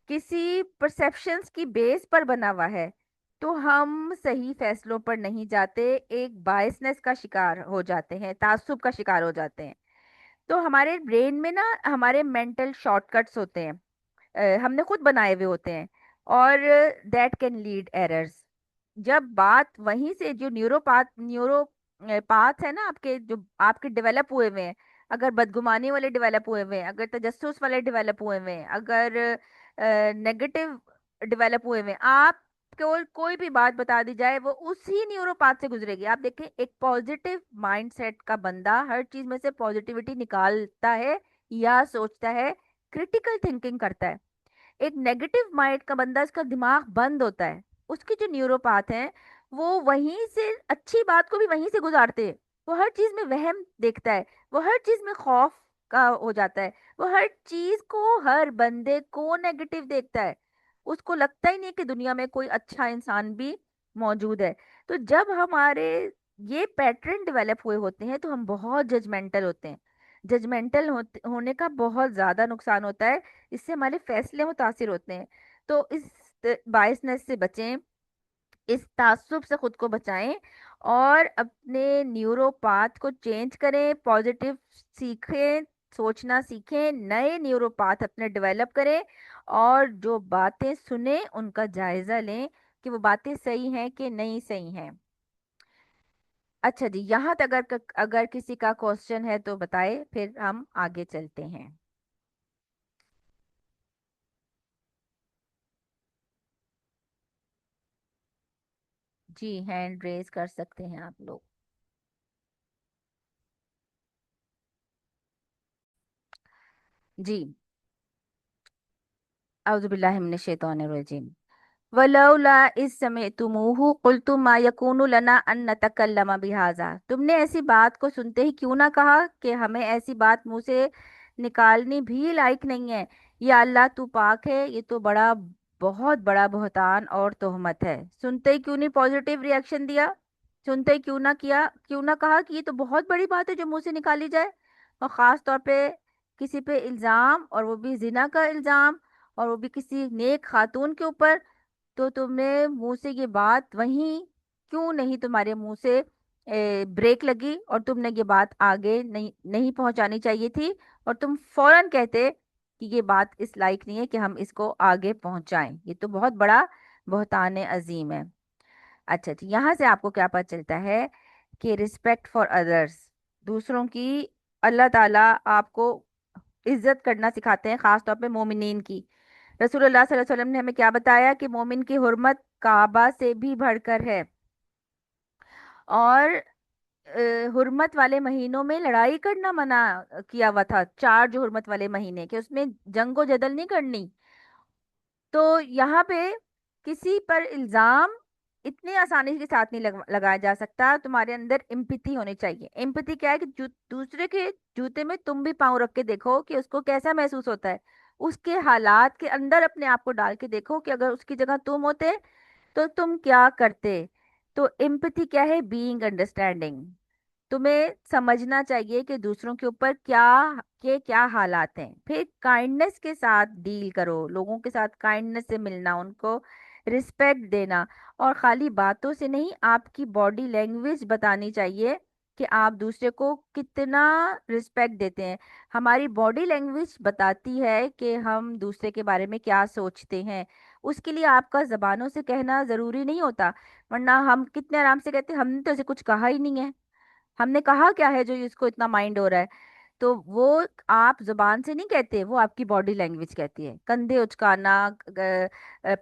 کسی پرسیپشنز کی بیس پر بنا ہوا ہے، تو ہم صحیح فیصلوں پر نہیں جاتے، ایک بائسنس کا شکار ہو جاتے ہیں، تعصب کا شکار ہو جاتے ہیں۔ تو ہمارے برین میں نا ہمارے مینٹل شارٹ کٹس ہوتے ہیں، ہم نے خود بنائے ہوئے ہوتے ہیں، اور دیٹ کین لیڈ ایررز۔ جب بات وہیں سے جو نیورو پاتھ ہے نا آپ کے، جو آپ کے ڈیولپ ہوئے ہوئے ہیں، اگر بدگمانی والے ڈیولپ ہوئے ہوئے ہیں، اگر تجسس والے ڈیولپ ہوئے ہوئے ہیں، اگر نیگیٹو ڈیولپ ہوئے ہوئے ہیں، آپ کو کوئی بھی بات بتا دی جائے وہ اسی نیورو پاتھ سے گزرے گی۔ آپ دیکھیں ایک پازیٹیو مائنڈ سیٹ کا بندہ ہر چیز میں سے پازیٹیوٹی نکالتا ہے یا سوچتا ہے، کریٹیکل تھنکنگ کرتا ہے۔ ایک نیگیٹو مائنڈ کا بندہ، اس کا دماغ بند ہوتا ہے، اس کی جو نیوروپاتھ ہیں وہ وہیں سے اچھی بات کو بھی وہیں سے گزارتے ہیں، وہ ہر چیز میں وہم دیکھتا ہے، وہ ہر چیز میں خوف کا ہو جاتا ہے، وہ ہر چیز کو، ہر بندے کو نیگیٹو دیکھتا ہے، اس کو لگتا ہی نہیں کہ دنیا میں کوئی اچھا انسان بھی موجود ہے۔ تو جب ہمارے یہ پیٹرن ڈیولپ ہوئے ہوتے ہیں تو ہم بہت ججمنٹل ہوتے ہیں۔ ججمنٹل ہونے کا بہت زیادہ نقصان ہوتا ہے، اس سے ہمارے فیصلے متاثر ہوتے ہیں۔ تو اس بائسنس سے بچیں، اس تعصب سے خود کو بچائیں، اور اپنے نیورو پاتھ کو چینج کریں، پازیٹیو سیکھیں، سوچنا سیکھیں، نئے نیورو پاتھ اپنے ڈیولپ کریں، اور جو باتیں سنیں ان کا جائزہ لیں کہ وہ باتیں صحیح ہیں کہ نہیں صحیح ہیں۔ اچھا جی، یہاں تک اگر کسی کا کوشچن ہے تو بتائے، پھر ہم آگے چلتے ہیں۔ جی، ہینڈ ریز کر سکتے ہیں آپ لوگ۔ جی، اعوذ باللہ من الشیطان الرجیم۔ ولولا اذ سمعتموہ قلتم ما یکون لنا ان نتکلم بہذا، تم نے ایسی بات کو سنتے ہی کیوں نہ کہا کہ ہمیں ایسی بات منہ سے نکالنی بھی لائق نہیں ہے۔ یا اللہ تو پاک ہے، یہ تو بہت بڑا بہتان اور تہمت ہے۔ سنتے ہی کیوں نہیں پازیٹیو ریئیکشن دیا؟ سنتے ہی کیوں نہ کہا کہ یہ تو بہت بڑی بات ہے جو منہ سے نکالی جائے، اور خاص طور پہ کسی پہ الزام، اور وہ بھی زنا کا الزام، اور وہ بھی کسی نیک خاتون کے اوپر۔ تو تم نے منہ سے یہ بات وہیں کیوں نہیں، تمہارے منہ سے بریک لگی اور تم نے یہ بات آگے نہیں پہنچانی چاہیے تھی، اور تم فوراً کہتے کہ یہ بات اس لائق نہیں ہے کہ ہم اس کو آگے پہنچائیں، یہ تو بہت بڑا بہتان عظیم ہے۔ اچھا جی، یہاں سے آپ کو کیا پتہ چلتا ہے کہ رسپیکٹ فار ادرس، دوسروں کی، اللہ تعالیٰ آپ کو عزت کرنا سکھاتے ہیں، خاص طور پہ مومنین کی۔ رسول اللہ صلی اللہ علیہ وسلم نے ہمیں کیا بتایا کہ مومن کی حرمت کعبہ سے بھی بڑھ کر ہے، اور حرمت والے مہینوں میں لڑائی کرنا منع کیا ہوا تھا، چار جو حرمت والے مہینے کہ اس میں جنگ و جدل نہیں کرنی۔ تو یہاں پہ کسی پر الزام اتنی آسانی کے ساتھ نہیں لگایا جا سکتا، تمہارے اندر امپیتھی ہونی چاہیے۔ امپیتھی کیا ہے کہ دوسرے کے جوتے میں تم بھی پاؤں رکھ کے دیکھو کہ اس کو کیسا محسوس ہوتا ہے، اس کے حالات کے اندر اپنے آپ کو ڈال کے دیکھو کہ اگر اس کی جگہ تم ہوتے تو تم کیا کرتے۔ تو امپیتھی کیا ہے؟ بینگ انڈرسٹینڈنگ، تمہیں سمجھنا چاہیے کہ دوسروں کے اوپر کیا حالات ہیں۔ پھر کائنڈنس کے ساتھ ڈیل کرو، لوگوں کے ساتھ کائنڈنس سے ملنا، ان کو رسپیکٹ دینا، اور خالی باتوں سے نہیں، آپ کی باڈی لینگویج بتانی چاہیے کہ آپ دوسرے کو کتنا رسپیکٹ دیتے ہیں۔ ہماری باڈی لینگویج بتاتی ہے کہ ہم دوسرے کے بارے میں کیا سوچتے ہیں، اس کے لیے آپ کا زبانوں سے کہنا ضروری نہیں ہوتا، ورنہ ہم کتنے آرام سے کہتے ہیں ہم نے تو اسے کچھ کہا ہی نہیں ہے، ہم نے کہا کیا ہے جو اس کو اتنا مائنڈ ہو رہا ہے۔ تو وہ آپ زبان سے نہیں کہتے، وہ آپ کی باڈی لینگویج کہتی ہے۔ کندھے اچکانا،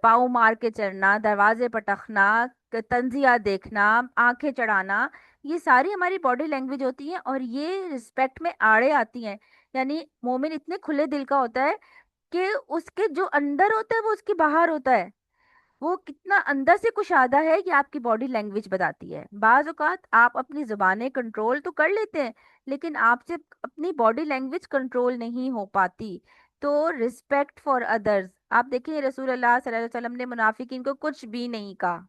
پاؤں مار کے چلنا، دروازے پٹخنا، تنزیہ دیکھنا، آنکھیں چڑھانا، یہ ساری ہماری باڈی لینگویج ہوتی ہیں، اور یہ رسپیکٹ میں آڑے آتی ہیں۔ یعنی مومن اتنے کھلے دل کا ہوتا ہے کہ اس کے جو اندر ہوتا ہے وہ اس کے باہر ہوتا ہے۔ वो कितना अंदर से कुशादा है कि आपकी बॉडी लैंग्वेज बताती है। बाज औकात आप अपनी जुबानें कंट्रोल तो कर लेते हैं, लेकिन आपसे अपनी बॉडी लैंग्वेज कंट्रोल नहीं हो पाती। तो रिस्पेक्ट फॉर अदर्स, आप देखिए रसूल अल्लाह सल्लल्लाहु अलैहि वसल्लम ने मुनाफिकीन को कुछ भी नहीं कहा,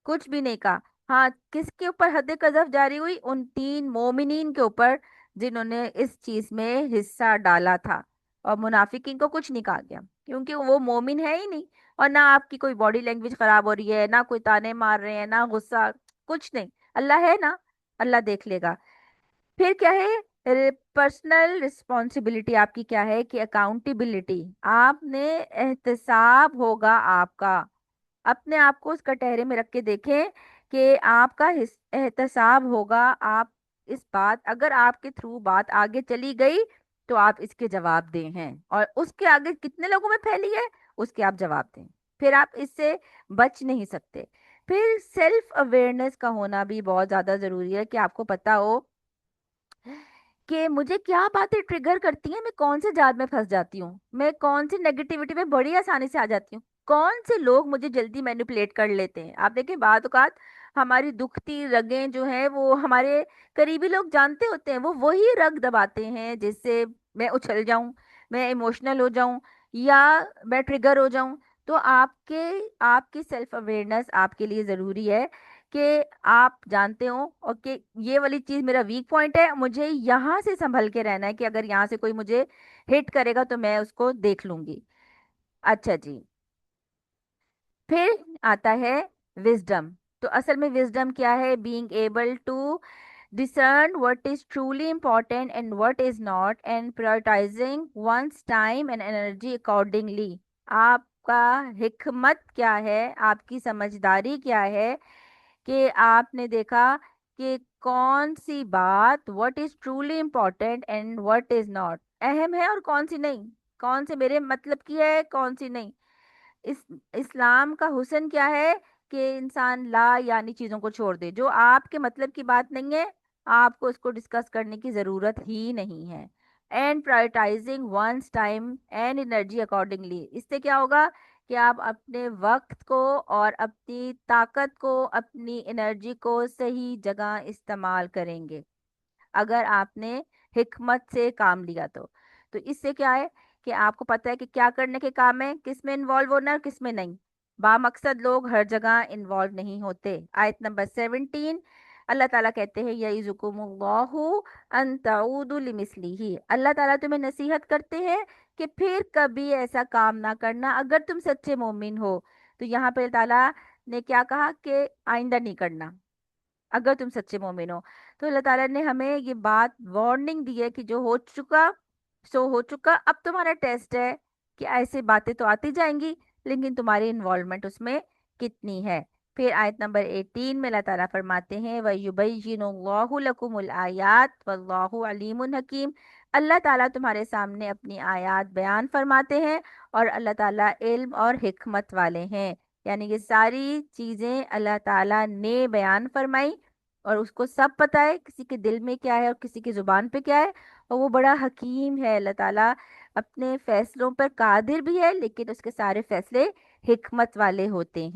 कुछ भी नहीं कहा। हाँ, किसके ऊपर हद कज़फ जारी हुई? उन तीन मोमिनीन के ऊपर जिन्होंने इस चीज में हिस्सा डाला था। और मुनाफिकीन को कुछ नहीं कहा गया, क्योंकि वो मोमिन है ही नहीं। और ना आपकी कोई बॉडी लैंग्वेज खराब हो रही है, ना कोई ताने मार रहे हैं, ना गुस्सा, कुछ नहीं। अल्लाह है ना, अल्लाह देख लेगा। फिर क्या है? पर्सनल रिस्पॉन्सिबिलिटी आपकी क्या है कि अकाउंटेबिलिटी, आपने एहतसाब होगा आपका। अपने आप को उस कटहरे में रख के देखें कि आपका एहतसाब होगा। आप इस बात, अगर आपके थ्रू बात आगे चली गई तो आप इसके जवाब दें हैं, और उसके आगे कितने लोगों में फैली है उसके आप जवाब दें। फिर आप इससे बच नहीं सकते। फिर सेल्फ अवेयरनेस का होना भी बहुत ज्यादा जरूरी है कि आपको पता हो कि मुझे क्या बातें ट्रिगर करती हैं, मैं कौन से जाल में फंस जाती हूँ, मैं कौन सी नेगेटिविटी में बड़ी आसानी से आ जाती हूँ, कौन से लोग मुझे जल्दी मैनिपुलेट कर लेते हैं। आप देखिए बात औकात हमारी दुखती रगें जो हैं वो हमारे करीबी लोग जानते होते हैं, वो वही रग दबाते हैं जिससे मैं उछल जाऊं, मैं इमोशनल हो जाऊं, या मैं ट्रिगर हो जाऊं। तो आपके आपकी सेल्फ अवेयरनेस आपके लिए जरूरी है कि आप जानते हो और कि ये वाली चीज मेरा वीक पॉइंट है, मुझे यहाँ से संभल के रहना है कि अगर यहाँ से कोई मुझे हिट करेगा तो मैं उसको देख लूंगी। अच्छा जी। फिर आता है विजडम। तो असल में विजडम क्या है? Being able to discern what is truly important and what is not and prioritizing one's time and energy accordingly। आपका हिकमत क्या है, आपकी समझदारी क्या है कि आपने देखा कि कौन सी बात what is truly important and what is not, अहम है और कौन सी नहीं, कौन से मेरे मतलब की है कौन सी नहीं। इस इस्लाम का हुस्न क्या है कि इंसान ला यानी चीजों को छोड़ दे, जो आपके मतलब की बात नहीं है आपको उसको डिस्कस करने की जरूरत ही नहीं है। And prioritising one's time and energy accordingly, इससे क्या होगा कि आप अपने वक्त को और अपनी ताकत को, अपनी एनर्जी को सही जगह इस्तेमाल करेंगे अगर आपने हिकमत से काम लिया तो इससे क्या है कि आपको पता है कि क्या करने के काम है, किस में इन्वॉल्व होना है किस में नहीं। बामकसद लोग हर जगह इन्वॉल्व नहीं होते। आयत नंबर 17, अल्लाह ताला कहते हैं यईज़ुकुमुल्लाहु अन तऊदु लिमिस्लिही, अल्लाह ताला तुम्हें नसीहत करते हैं कि फिर कभी ऐसा काम ना करना अगर तुम सच्चे मोमिन हो। तो यहाँ पे अल्लाह ताला ने क्या कहा कि आइंदा नहीं करना अगर तुम सच्चे मोमिन हो। तो अल्लाह ताला ने हमें ये बात वार्निंग दी है कि जो हो चुका सो हो चुका, अब तुम्हारा टेस्ट है कि ऐसी बातें तो आती जाएंगी लेकिन तुम्हारी इन्वॉल्वमेंट उसमें कितनी है। फिर आयत नंबर 18 में अल्लाह ताला फरमाते हैं वयुबय्यिनुल्लाहु लकुमुल आयात वल्लाहु अलीमुन हकीम, अल्लाह ताला तुम्हारे सामने अपनी आयात बयान फरमाते हैं और अल्लाह ताला इल्म और हिकमत वाले हैं। यानी ये सारी चीजें अल्लाह ताला ने बयान फरमाई और उसको सब पता है किसी के दिल में क्या है और किसी की जुबान पे क्या है। और वो बड़ा हकीम है अल्लाह ताला, अपने फैसलों पर कादिर भी है लेकिन उसके सारे फैसले हिकमत वाले होते हैं।